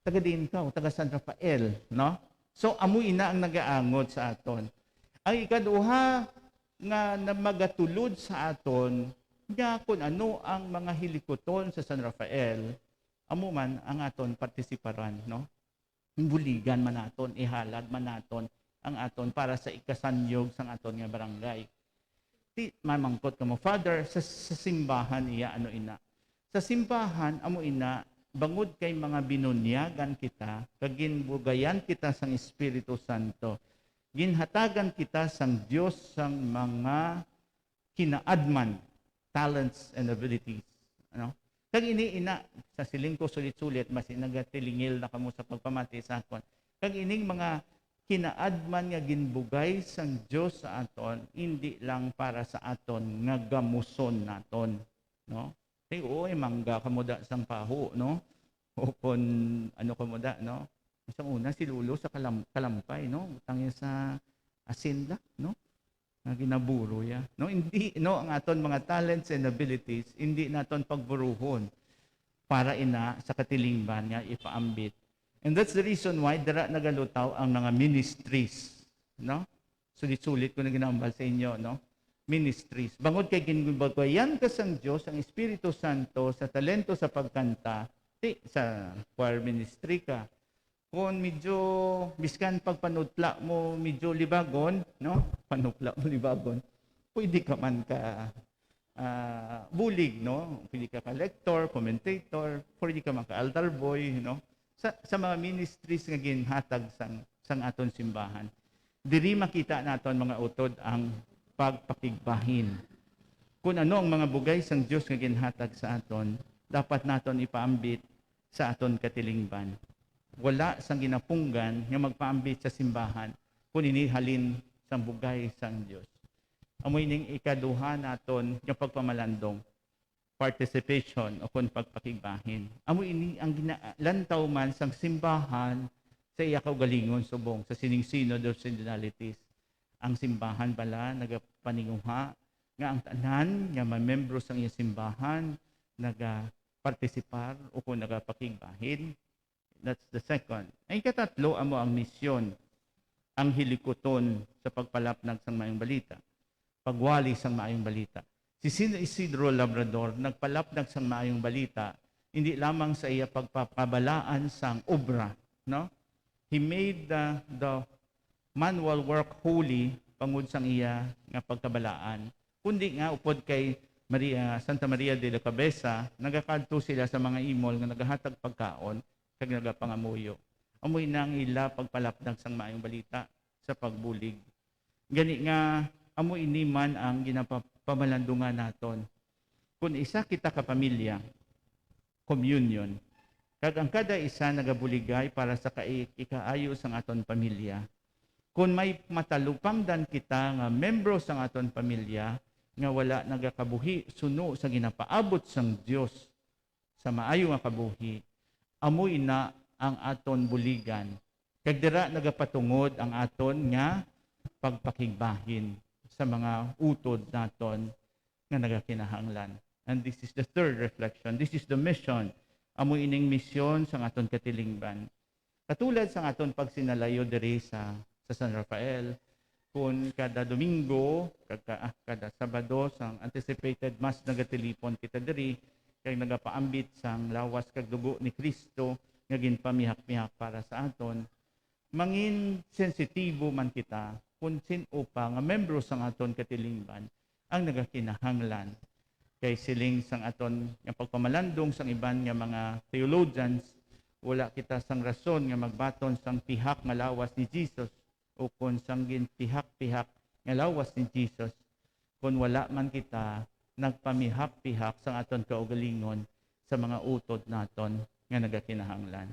S7: taga Dinkaw, taga San Rafael, no? So amoy ina ang nagaangot sa aton. Ang ikaduha nga magatulod sa aton nga kung ano ang mga hilikoton sa San Rafael, amo man ang aton partisiparan, no? Buligan man naton, ihalad man naton ang aton para sa ikasanyog sang aton nga barangay. Mamangkot ka mo, Father, sa simbahan iya ano ina. Sa simbahan, amo ina, bangod kay mga binunyagan kita, kaginbugayan kita sang Espiritu Santo, ginhatagan kita sang Dios sang mga kinaadman, talents and abilities. Ano? Kag ini ina, sa siling ko sulit-sulit, mas nagatilingil na kamo sa pagpamati sa akon. Kag ining mga kinaadman nga ginbugay sang Dios sa aton, hindi lang para sa aton nga gamuson naton, no? Say, oy, mangga kamuda sang paho, no? O kon ano kamuda, no? Isang una, si Lulo sa Kalampay, no? Utang yan sa Asinda, no? Na ginaburo ya. No, hindi, no, ang aton mga talents and abilities, hindi naton pagburuhon para ina sa katilingban nga ipaambit. And that's the reason why dara nagalutaw ang mga ministries, no? Sulit-sulit ko na ginambal sa inyo, no? Ministries. Bangod kay ginbagayan ka sang Diyos, ang Espiritu Santo, sa talento sa pagkanta, sa choir ministry ka. Kung medyo, biskan pagpanutla mo, medyo libagon, no? Panutla mo libagon, pwede ka man ka bulig, no? Pwede ka lector, commentator, pwede ka man ka altar boy, no? Sa mga ministries nga ginhatag sang aton simbahan. Diri makita naton mga utod ang pagpakigbahin. Kung ano ang mga bugay sang Dios nga ginhatag sa aton, dapat naton ipaambit sa aton katilingban. Wala sang ginapunggan nga magpaambit sa simbahan kung inihalin sang bugay sang Dios. Amoy ning ikaduha naton nga pagpamalandong, participation o kung pagpakigbahin. Amoy ini ang ginlantaw man sang simbahan sa iya kaugalingon subong sa sining Synod of Synodalities. Ang simbahan bala nagapaninguha nga ang tanan nga mamembro sang iya simbahan nagapartisipar o kung nagapakigbahin. That's the second. Ang ikatatlo, amo ang misyon, ang hilikuton sa pagpalapnag sang maayong balita, pagwali sang maayong balita. Si Isidro Labrador nagpalapnag sang maayong balita, hindi lamang sa iya pagpapabalaan sang obra, no? He made the manual work holy pangud sang iya nga pagkabalaan. Kundi nga upod kay Santa Maria de la Cabeza, nagakadto sila sa mga imol nga nagahatag pagkaon kag nagapangamuyo. Amoy nang ila pagpalapnag sang maayong balita sa pagbulig. Gani nga amoy ini man ang ginapamalandungan naton. Kung isa kita ka pamilya, communion, kag ang kada isa nagabuligay para sa ikaayo sang aton pamilya. Kung may matalupangdan kita nga membro sang aton pamilya nga wala nagakabuhi suno sa ginapaabot sang Dios sa maayo nga kabuhi, amoy na ang aton buligan. Kag dira nagapatungod ang aton nga pagpakigbahin sa mga utod naton nga nagakinahanglan. And this is the third reflection. This is the mission. Amoy ining misyon sa aton katilingban. Katulad sa aton pagsinalayo diri sa San Rafael, kung kada Domingo, kada Sabado sang anticipated mass nagatilipon kita diri kay nagapaambit sang lawas kag dugo ni Kristo nga ginpamihak-mihak para sa aton, mangin sensitibo man kita kung sin-o pa nga membro sang aton katilingban ang nagakinahanglan kay siling sang aton nga pagpamalandong sang iban nga mga theologians, wala kita sang rason nga magbaton sang pihak nga lawas ni Jesus o kung sang ginpihak-pihak nga lawas ni Jesus kung wala man kita nagpamihak-pihak sa aton kaugalingon sa mga utod naton nga nagakinahanglan.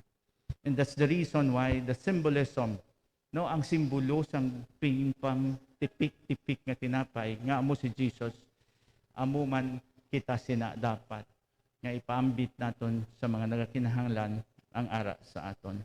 S7: And that's the reason why the symbolism, no, ang simbolo sang pingpang tipik-tipik nga tinapay nga amo si Jesus, amo man kita sina dapat nga ipaambit naton sa mga nagakinahanglan ang ara sa aton.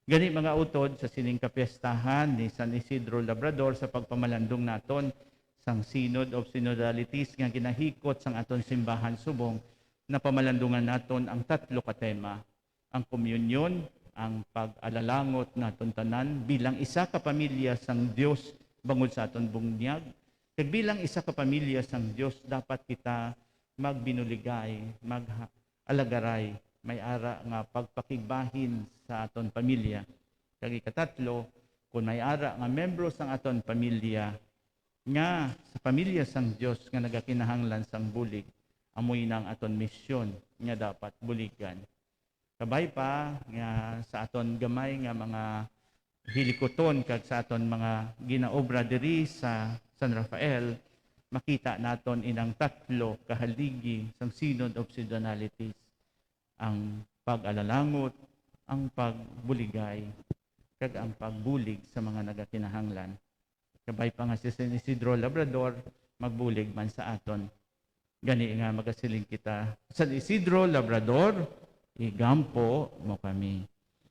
S7: Gani mga utod sa sining kapiestahan ni San Isidro Labrador sa pagpamalandong naton sang Synod of Synodalities nga ginahikot sang aton simbahan subong na pamalandungan naton ang tatlo ka tema, ang komunyon, ang pag-alalangot naton tanan bilang isa ka pamilya sang Dios bangod sa aton bunyag, kag bilang isa ka pamilya sang Dios dapat kita magbinuligay, mag-alagaray, may ara nga pagpakigbahin sa aton pamilya. Kag ikatatlo, kung may ara nga membro sang aton pamilya nga sa pamilya sang Dios nga nagakinahanglan sang bulig, amoy nang aton misyon nga dapat buligan. Kabay pa nga sa aton gamay nga mga hilikoton kag sa aton mga ginaobra diri sa San Rafael, makita naton inang tatlo kahaligi sang Synod of Synodalities, ang pag-alalangot, ang pagbuligay, kag ang pagbulig sa mga nagakinahanglan. Kabay pa nga si San Isidro Labrador, magbulig man sa aton. Gani nga magasiling kita, San Isidro Labrador, igampo mo kami.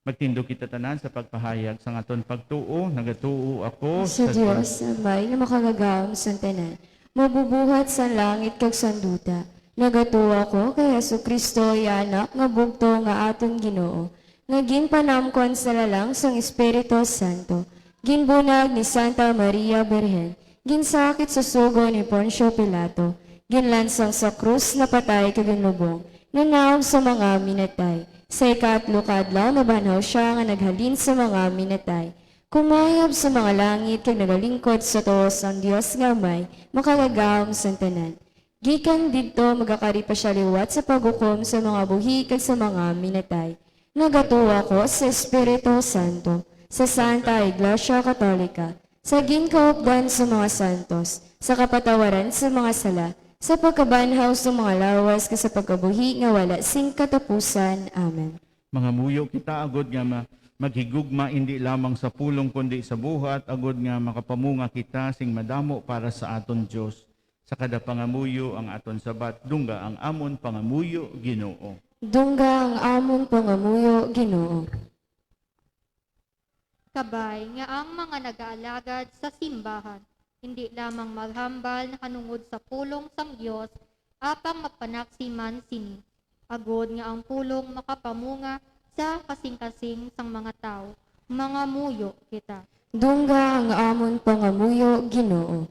S7: Magtindo kita tanan sa pagpahayag sa aton pagtuo, nagatuo ako
S4: Sa Dios amay nga makagagahom sa tanan, mabubuhat sa langit kag sanduta. Nagatuwa ko kay Jesucristo anak nga bugto nga aton Ginoo. Nga ginpanamkon sa lalang sang Espiritu Santo. Ginbunag ni Santa Maria Birhen. Ginsakit sa sugo ni Poncio Pilato. Ginlansang sa krus na patay kag ginlubong. Nanaog sa mga minatay. Sa ikatlo kadlaw nabanhaw siya nga naghalin sa mga minatay. Kumayab sa mga langit kag nagalingkod sa tuos ang Dios nga Amay, makagagahom sa tanan. Gikan didto magakari pa siya liwat sa paghukom sa mga buhi kag sa mga minatay. Nagatuwa ko sa Espiritu Santo, sa Santa Iglesia Katolika, sa ginkaupdan sa mga santos, sa kapatawaran sa mga sala, sa pagkabanhaw sa mga lawas ka sa pagkabuhi nga wala sing katapusan. Amen.
S7: Mga muyo kita agod nga maghigugma hindi lamang sa pulong kundi sa buhat, agod nga makapamunga kita sing madamo para sa aton Dios. Sa kada pangamuyo ang aton sabat, dungga ang amon pangamuyo Ginoo.
S4: Dungga ang amon pangamuyo Ginoo.
S5: Kabay nga ang mga nag-aalagad sa simbahan, hindi lamang maghambal na kanungod sa pulong sang Dios, apang mapanaksiman sini. Agod nga ang pulong makapamunga sa kasing-kasing sang mga tao, mga muyo kita.
S4: Dungga ang amon pangamuyo Ginoo.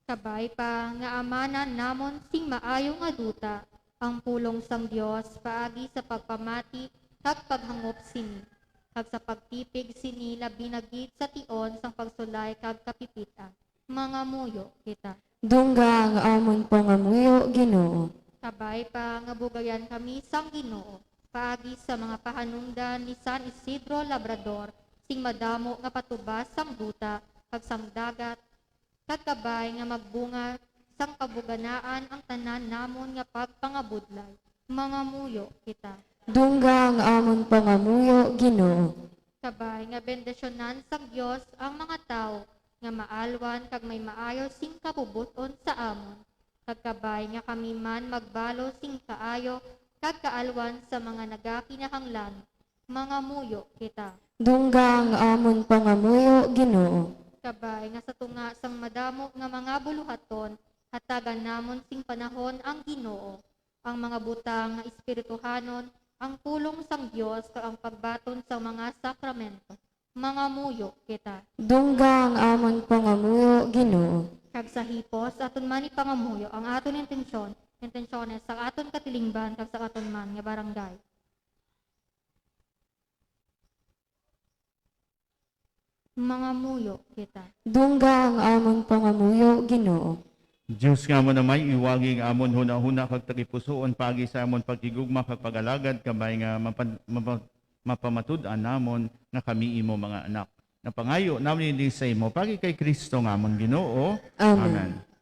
S5: Kabay pa nga amanan namon sing maayo nga duta, ang pulong sang Dios paagi sa pagpamati kag paghangop sini. Kag sa pagtipig sini labi nagit sa tion sang pagsulay kag kapipitan. Mga muyo kita.
S4: Dungga ang amon pangamuyo Ginoo.
S5: Kabay pa nga bugayan kami sang Ginoo, paagi sa mga pahanungdan ni San Isidro Labrador, sing madamo nga patubas sang duta, kag sang dagat, kag kabay nga magbunga sang kabuganaan ang tanan namon nga pagpangabudlay. Mga muyo kita.
S4: Dungga ang amon pangamuyo Ginoo.
S5: Kabay nga bendisyonan sang Dios ang mga tao nga maalwan kag may maayo sing kabubuton sa amon. Kag kabay nga kami man magbalo sing kaayo kag kaalwan sa mga nagakinahanglan. Mga muyo kita.
S4: Dungga ang amon pangamuyo Ginoo.
S5: Kabay nga sa tunga sang madamo nga mga buluhaton, hatagan namon sing panahon ang Ginoo. Ang mga butang nga espirituhanon, ang pulong sang Dios kag ang pagbaton sa mga sakramento. Mga muyo kita.
S4: Dungga ang amon pangamuyo Ginoo.
S5: Kag sa hipos aton man ipangamuyo ang aton intensyones sa aton katilingban kag sa aton man nga barangay. Mga muyo kita.
S4: Dungga ang amon pangamuyo Ginoo.
S7: Diyos nga mo na may iwaging amon huna-huna kag tagipusoon pagi sa amon pagtigugma kag pagalagad kabay nga mapamatud-an namon nga kami imo mga anak. Napangayo namin din sa imo pagi kay Kristo nga amon Ginoo.
S4: Amen.
S5: Mga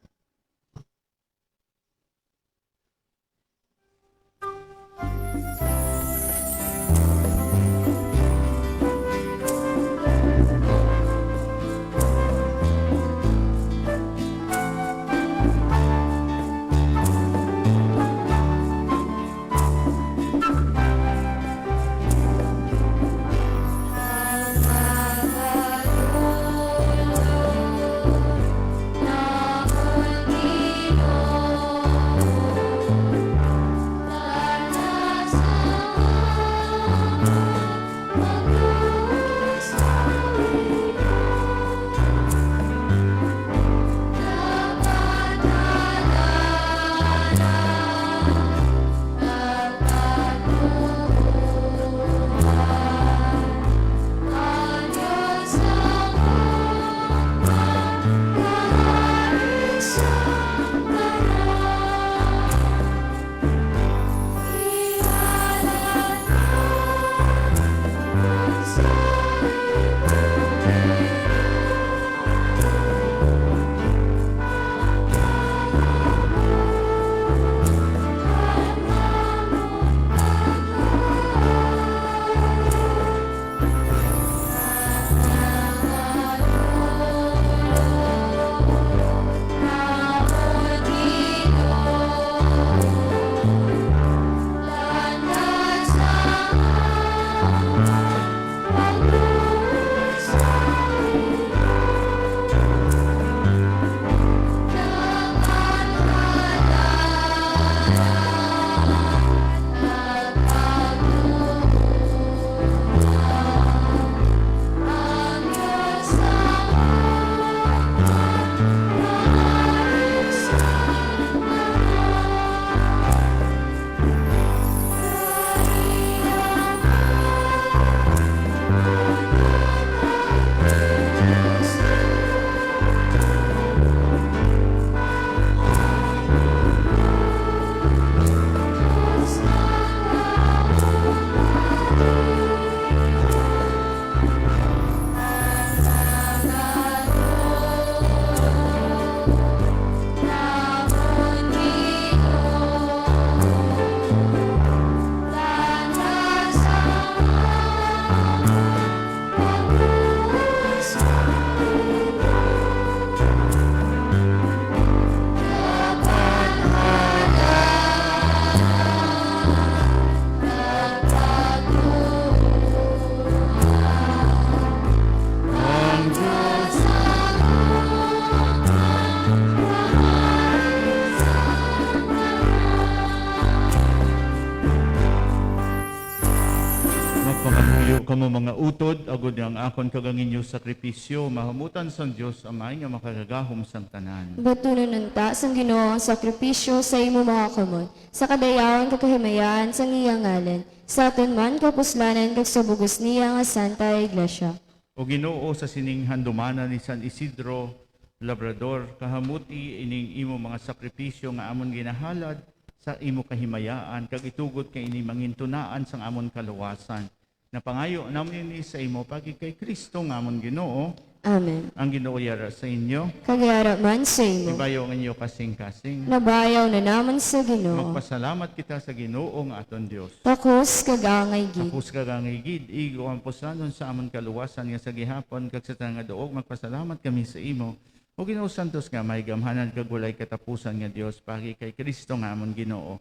S7: Pagkahuyo ka mo mga utod, agod ang akon kaganginyo sakripisyo, mahamutan sang Diyos amay nga makagagahom sang tanan.
S4: Batunon nunta sang Ginoo ang sakripisyo sa imo mga kamot, sa kadayawan kakahimayan sa iyang ngalan, sa aton man kapuslanan kag sa bugos niya nga Santa Iglesia.
S7: O Ginoo sa sining handumana ni San Isidro Labrador, kahamuti ining imo mga sakripisyo nga amon ginahalad sa imo kahimayaan, kag itugot kay ini mangintunaan sang amon kaluwasan. Napangayo namin ini sa imo pagi kay Kristo nga amon Ginoo,
S4: Amen.
S7: ang Ginoo yara sa inyo,
S4: Kagayara man sa imo,
S7: ibayo ang inyo kasing-kasing.
S4: nabayaw na naman sa Ginoo.
S7: Magpasalamat kita sa Ginoo nga aton Dios.
S4: Takos kagangay gid.
S7: Tapos kagangigid, igo ang pusanon sa amon kaluwasan nga sa gihapon, kag sa nga doog, magpasalamat kami sa imo. O Ginoo Santos nga, may gamhanan kag walay katapusan nga Dios pagi kay Kristo nga amon Ginoo.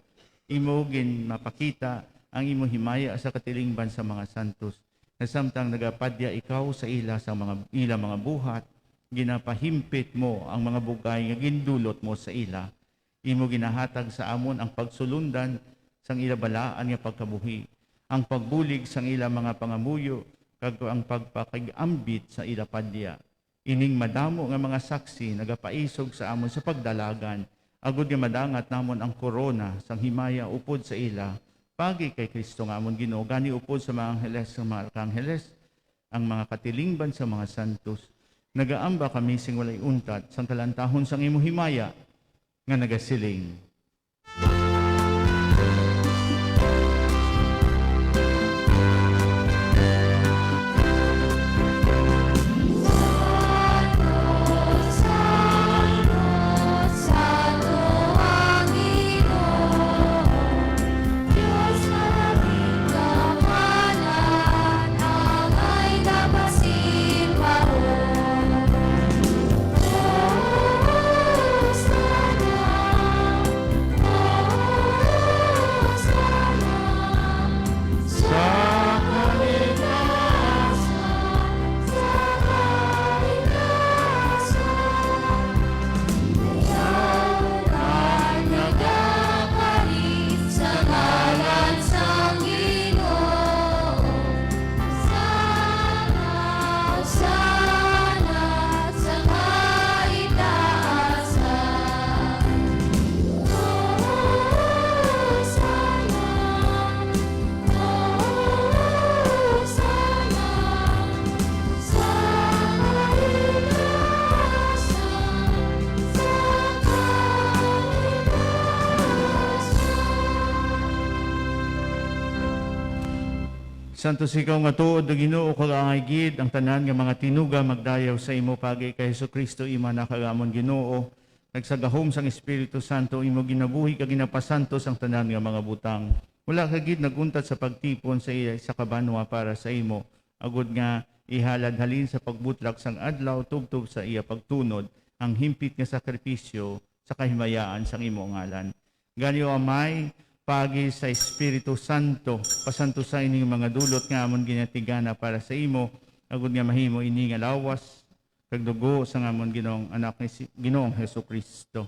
S7: Imo gin mapakita ang imo himaya sa katilingban sa mga santos. Nasamtang nagapadya ikaw sa ila sa mga buhat, ginapahimpit mo ang mga bugay nga gindulot mo sa ila. Imo ginahatag sa amon ang pagsulundan sang ila balaan nga pagkabuhi, ang pagbulig sang ila mga pangamuyo, kag ang pagpakigambit sa ila padya. Ining madamo nga mga saksi nagapaisog sa amon sa pagdalagan, agud nga madangat namon ang korona sang himaya upod sa ila, pagi kay Kristo nga amon Ginoo, gani upod sa mga angheles sa mga arkangheles, ang mga katilingban sa mga santos. Nagaamba kami sing walay untat sang kalantahon sang imo himaya nga nagasiling. Santos ikaw nga tuod o Ginoo kag angay gid ang tanan nga mga tinuga magdayaw sa imo pagi kay Hesukristo ima nakagamon Ginoo, nagsagahom sang Espiritu Santo imo ginabuhi kag ginapasantos ang tanan nga mga butang. Wala ka gid naguntat sa pagtipon sa iya sa kabanwa para sa imo, agud nga ihalad halin sa pagbutlak sang adlaw tubtob sa iya pagtunod ang himpit nga sakripisyo sa kahimayaan sang imo ngalan. Ganyo amay pagi sa Espiritu Santo, pasanto sa ining mga dulot nga amon ginatigana para sa imo, agud nga mahimo ini nga lawas kag dugo sa amon Ginoong anak ni Ginoong Hesukristo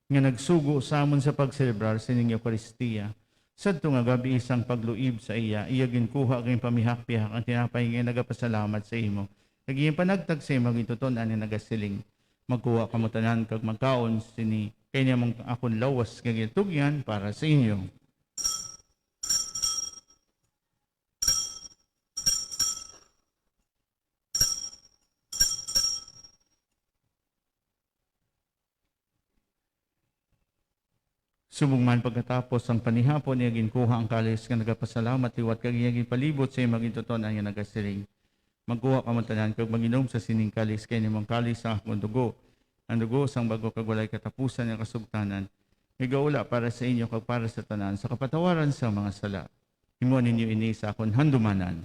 S7: nga nagsugo sa amon sa pagselebrar sa ining Eucharistia. Sadto nga gabi isang pagluib sa iya ginkuha kay pamihak-pihak ang tinapay nga nagapasalamat sa imo. Kag iyang panagtag sa imo gituton ani nagasiling, magkuha kamo tanan kag magkaon sini kay niya mong akon lawas kag itugyan para sa inyo. Subong man pagkatapos ang panihapon niya ginkuha ang kalis nga nagapasalamat liwat kag iya ginpalibot sa imong gituton ang nagasiling. Magkuha kamo tanan kag maginom sa sining kalis kay nimong kalis sa akong dugo. Ang dugo sang bago kag walay katapusan nga kasugtanan, higaula para sa inyo kag para sa tanan sa kapatawaran sa mga sala. Himuon ninyo ini sa akon handumanan.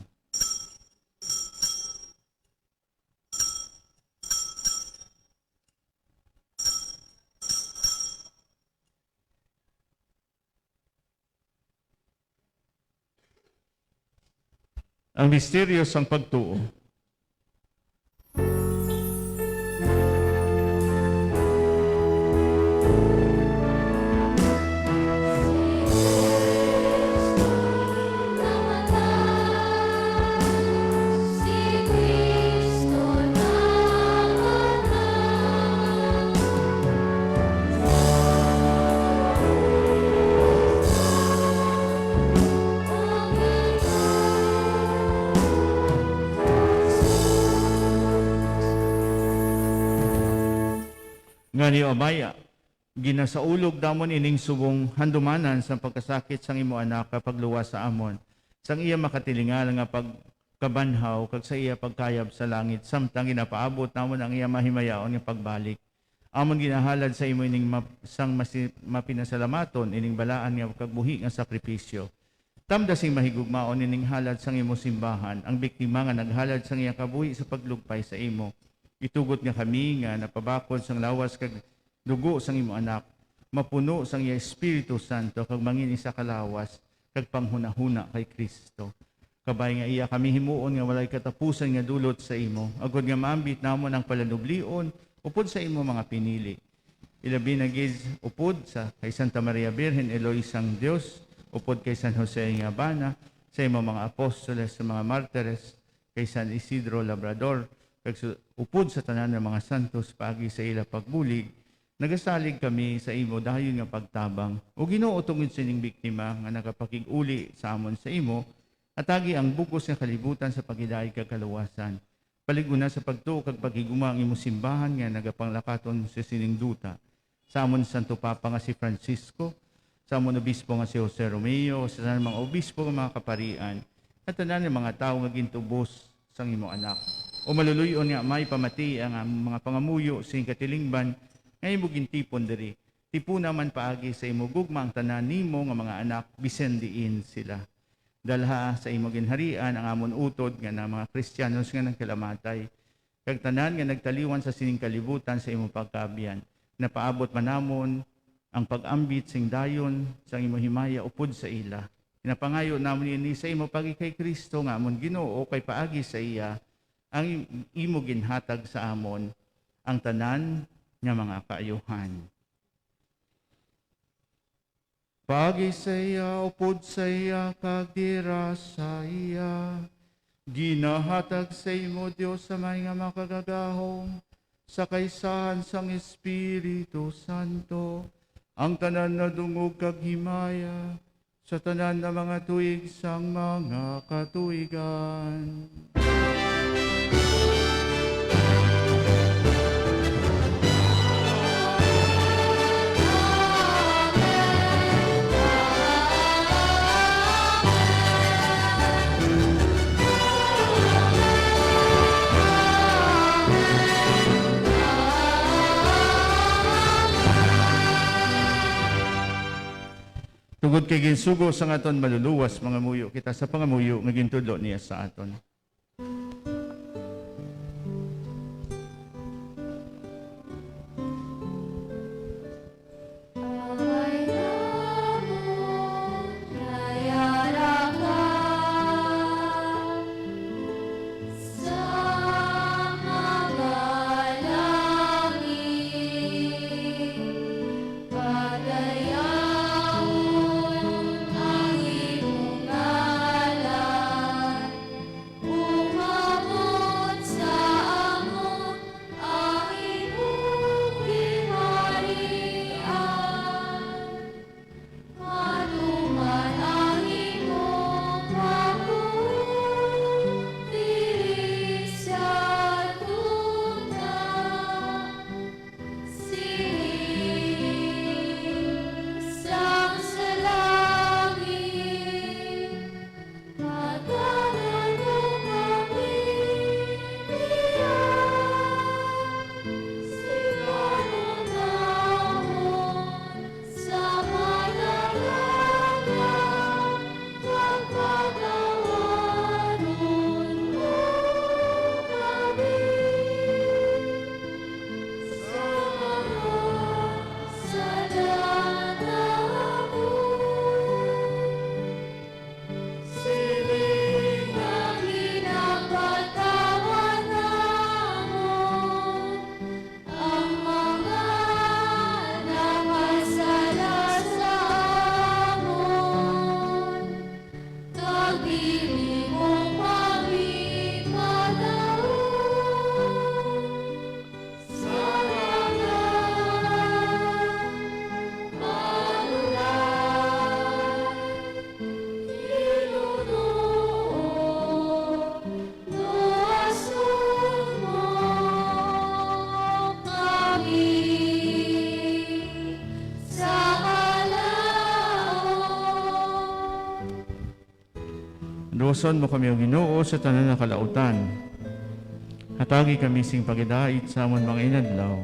S7: Ang misteryo sang pagtuo. Ngani abaya, ginasaulog damon ining subong handumanan sa pagkasakit sang imo anak kapag luwas sa amon. Sang iya makatilingal nga pagkabanhaw kag sa iya pagkayab sa langit samtang ginapaabot namon ang iya mahimayaon nga pagbalik. Amon ginahalad sa imo ining mapinasalamaton ining balaan nga kagbuhi nga sakripisyo. Tamdasing mahigugmaon ining halad sang imo simbahan ang biktima nga naghalad sang iya kabuhi sa paglugpay sa imo. Itugot nga kami nga napabakod sang lawas kag dugo sang imo anak, mapuno sang iya Espiritu Santo kag mangin isa ka lawas kag panghunahuna kay Kristo. Kabay nga iya kami himuon nga walay katapusan nga dulot sa imo, agod nga maambit namon ang palanublion upod sa imo mga pinili. Ilabi na gid upod sa kay Santa Maria Virgen Eloisang Dios, upod kay San Jose nga Bana, sa imo mga apostoles, sa mga martires, kay San Isidro Labrador, kag upod sa tanan ng mga santos pagi sa ila pagbulig, nagasalig kami sa imo dayon nga pagtabang. O Ginoo tungod sa ining biktima nga nakapakig-uli sa amon sa imo, atagi ang bukos nga kalibutan sa paghiday kag kaluwasan. Paliguna sa pagtuo kag pagiguma ang imo simbahan nga nagapanglakaton sa sining duta. Sa amon Santo Papa nga si Francisco, sa amon obispo nga si Jose Romeo, sa tanan mga obispo nga mga kaparian, at tanan ng mga tao nga gintubos sang imo anak. O maluluyon nga may pamati ang mga pangamuyo sa katilingban nga imo gintipon diri. Tipu naman paagi sa imo gugma ang tanan nimo nga mga anak bisendiin sila. Dalha sa imo ginharian ang amon utod nga na mga Kristiyanos nga nagkalamatay. Kag tanan nga nagtaliwan sa sining kalibutan sa imo pagkaabyan. Napaabot man namon ang pag-ambit sing dayon sa imo himaya upod sa ila. Pinapangayo namon ini sa imo pagi kay Kristo nga amon Ginoo kay paagi sa iya ang imo ginhatag sa amon ang tanan nga mga kaayuhan. Pagi sa iya, upod sa iya, kagdira sa iya, ginahatag sa imo Dios sa may nga makagagahom, sa kaysahan sang Espiritu Santo, ang tanan na dungog kag himaya, sa tanan na mga tuig sang mga katuigan. Tugod kay ginsugo sa aton maluluwas mga muyo kita sa pangamuyo nga gintudlo niya sa aton. Luson mo kami o Ginoo sa tanan nga kalautan. Hatagi kami sing pagidait sa amon mga inadlaw.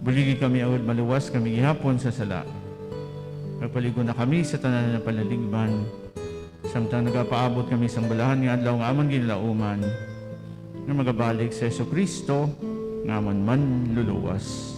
S7: Buligi kami awod maluwas kami gihapon sa sala. Magpaligo na kami sa tanan nga panaligban. Samtang nagapaabot kami sa balahan nga adlaw nga amon ginlauman. Nga magabalik sa Jesucristo nga amon man luluwas.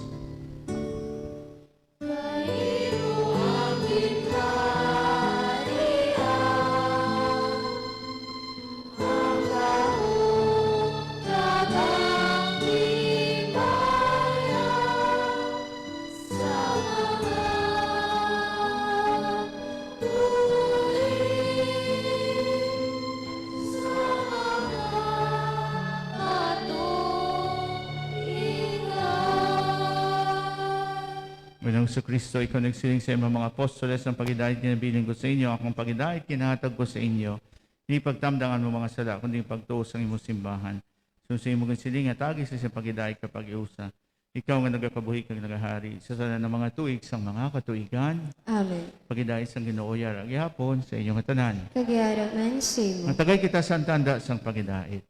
S7: Ginoong Kristo, ikaw nagsiling sa imong mga apostoles ng pagidait kinabiling ko sa inyo, akong pagidait kinahatag ko sa inyo. Hindi pagtamdangan mo mga sala, kundi pagtuos ang imong simbahan. So sa imong siling at agis sa pagidait kapag iusa. Ikaw nga nagakabuhi kang nagahari. Sa sana ng mga tuig sang mga katuigan.
S4: Amen.
S7: Pagidait sang Ginoo yara gihapon sa inyong tanan.
S4: Kagiyaraman sa imo.
S7: Matagay kita sa tanda sang pagidait.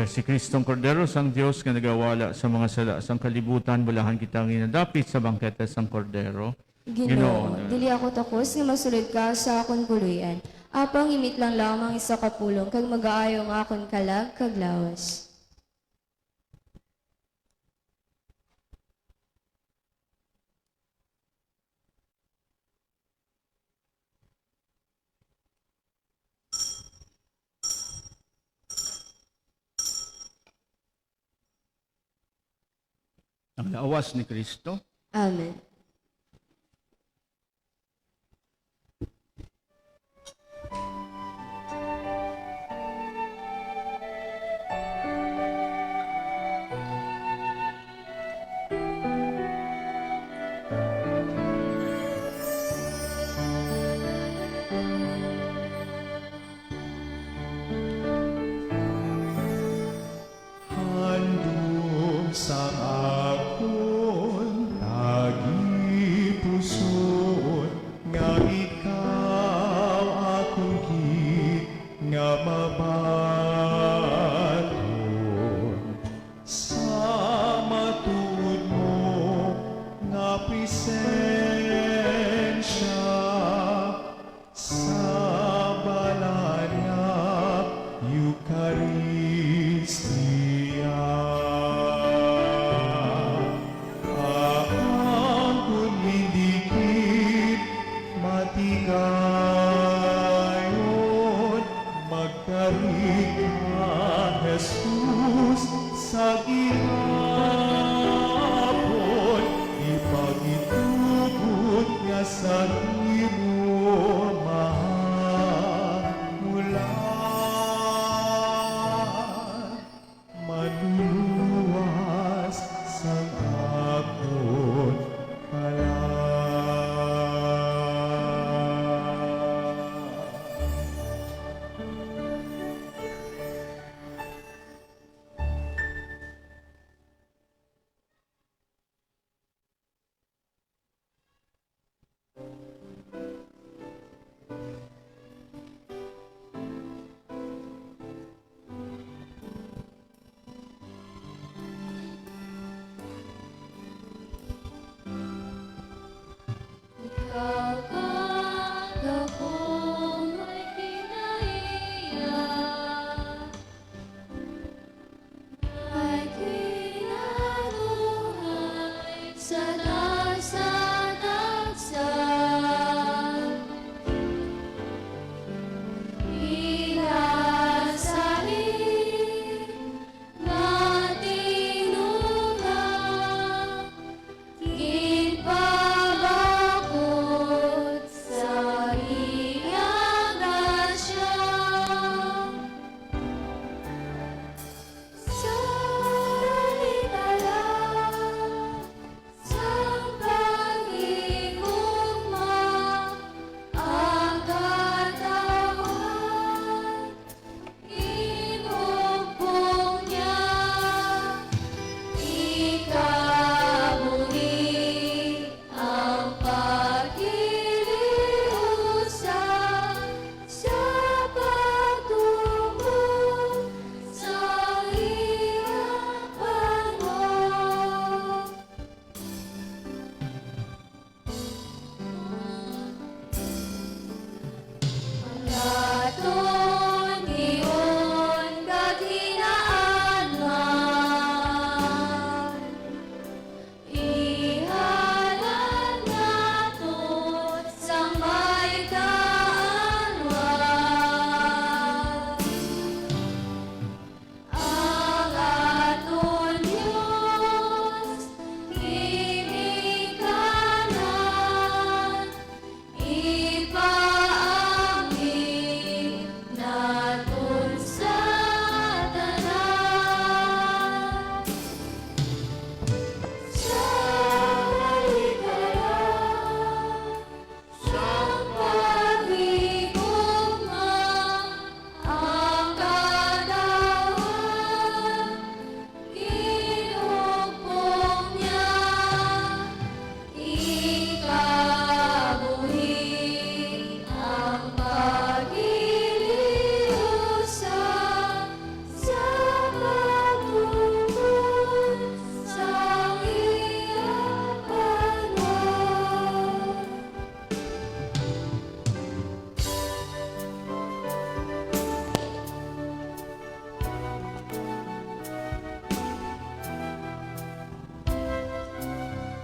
S7: Si Kristong Kordero sang Dios nga nagawala sa mga sala sang kalibutan, bulahan kitang ginadapit sa bangkete sang Kordero.
S4: Ginoo, dili ako takos nga masulod ka sa akon puluyan. Apang imit lang lamang isa ka pulong kag mag-aayo nga akon kalag kag lawas.
S7: Ang lawas ni Kristo.
S4: Amen.
S1: Handog sa akon tagi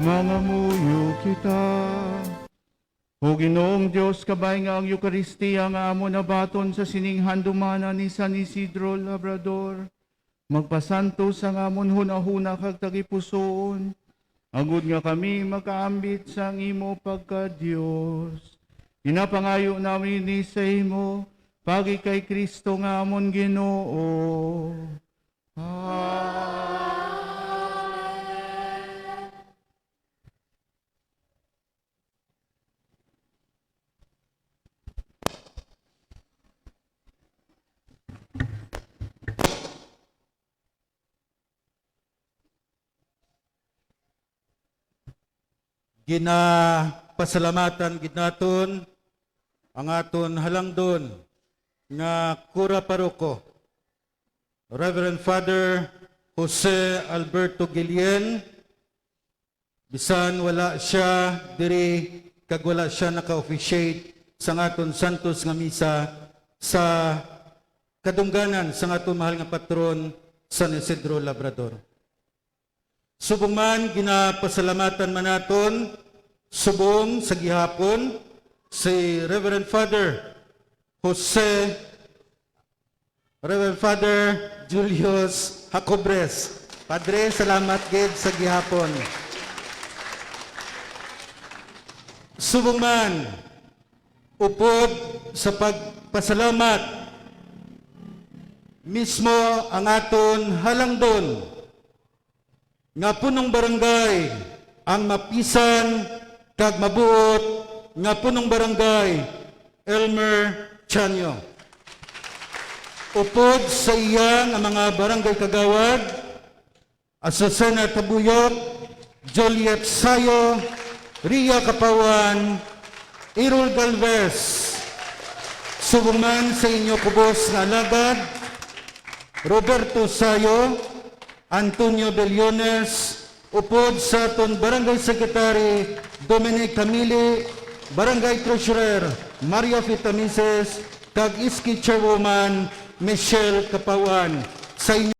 S7: mangamuyo kita. O Ginoong Diyos, kabay nga ang Eukaristiya nga amo nabaton sa sininghan dumana ni San Isidro Labrador. Magpasanto sa ngamon hunahuna kag tagipusoon. Agud nga kami makaambit sa imo pagka-Diyos. Inapangayo namin ni sa imo, pagi kay Kristo nga amon Ginoo.
S6: Ginapasalamatan gid naton ang aton halangdon nga kura paroko, Reverend Father Jose Alberto Guillen. Bisan wala siya diri kag wala siya naka-officiate sa aton Santos nga misa sa kadungganan sa aton mahal nga patron San Isidro Labrador. Subong man ginapasalamatan man naton subong sa gihapon si Reverend Father Julius Jacobres. Padre, salamat gid sa gihapon. Subong man upod sa pagpasalamat mismo ang aton halangdon nga punong barangay ang mapisan kag mabuot nga punong barangay Elmer Chanyo. Upod sa iya nga mga barangay kagawad, Asusena Tabuyok, Joliet Sayo, Ria Kapawan, Irul Galvez, subong man sa inyo kubos nga alagad, Roberto Sayo, Antonio Bellones, upod sa aton Barangay Secretary Dominic Camili, Barangay Treasurer Maria Vitamises, kag Iski Chairwoman Michelle Kapawan. Sa inyo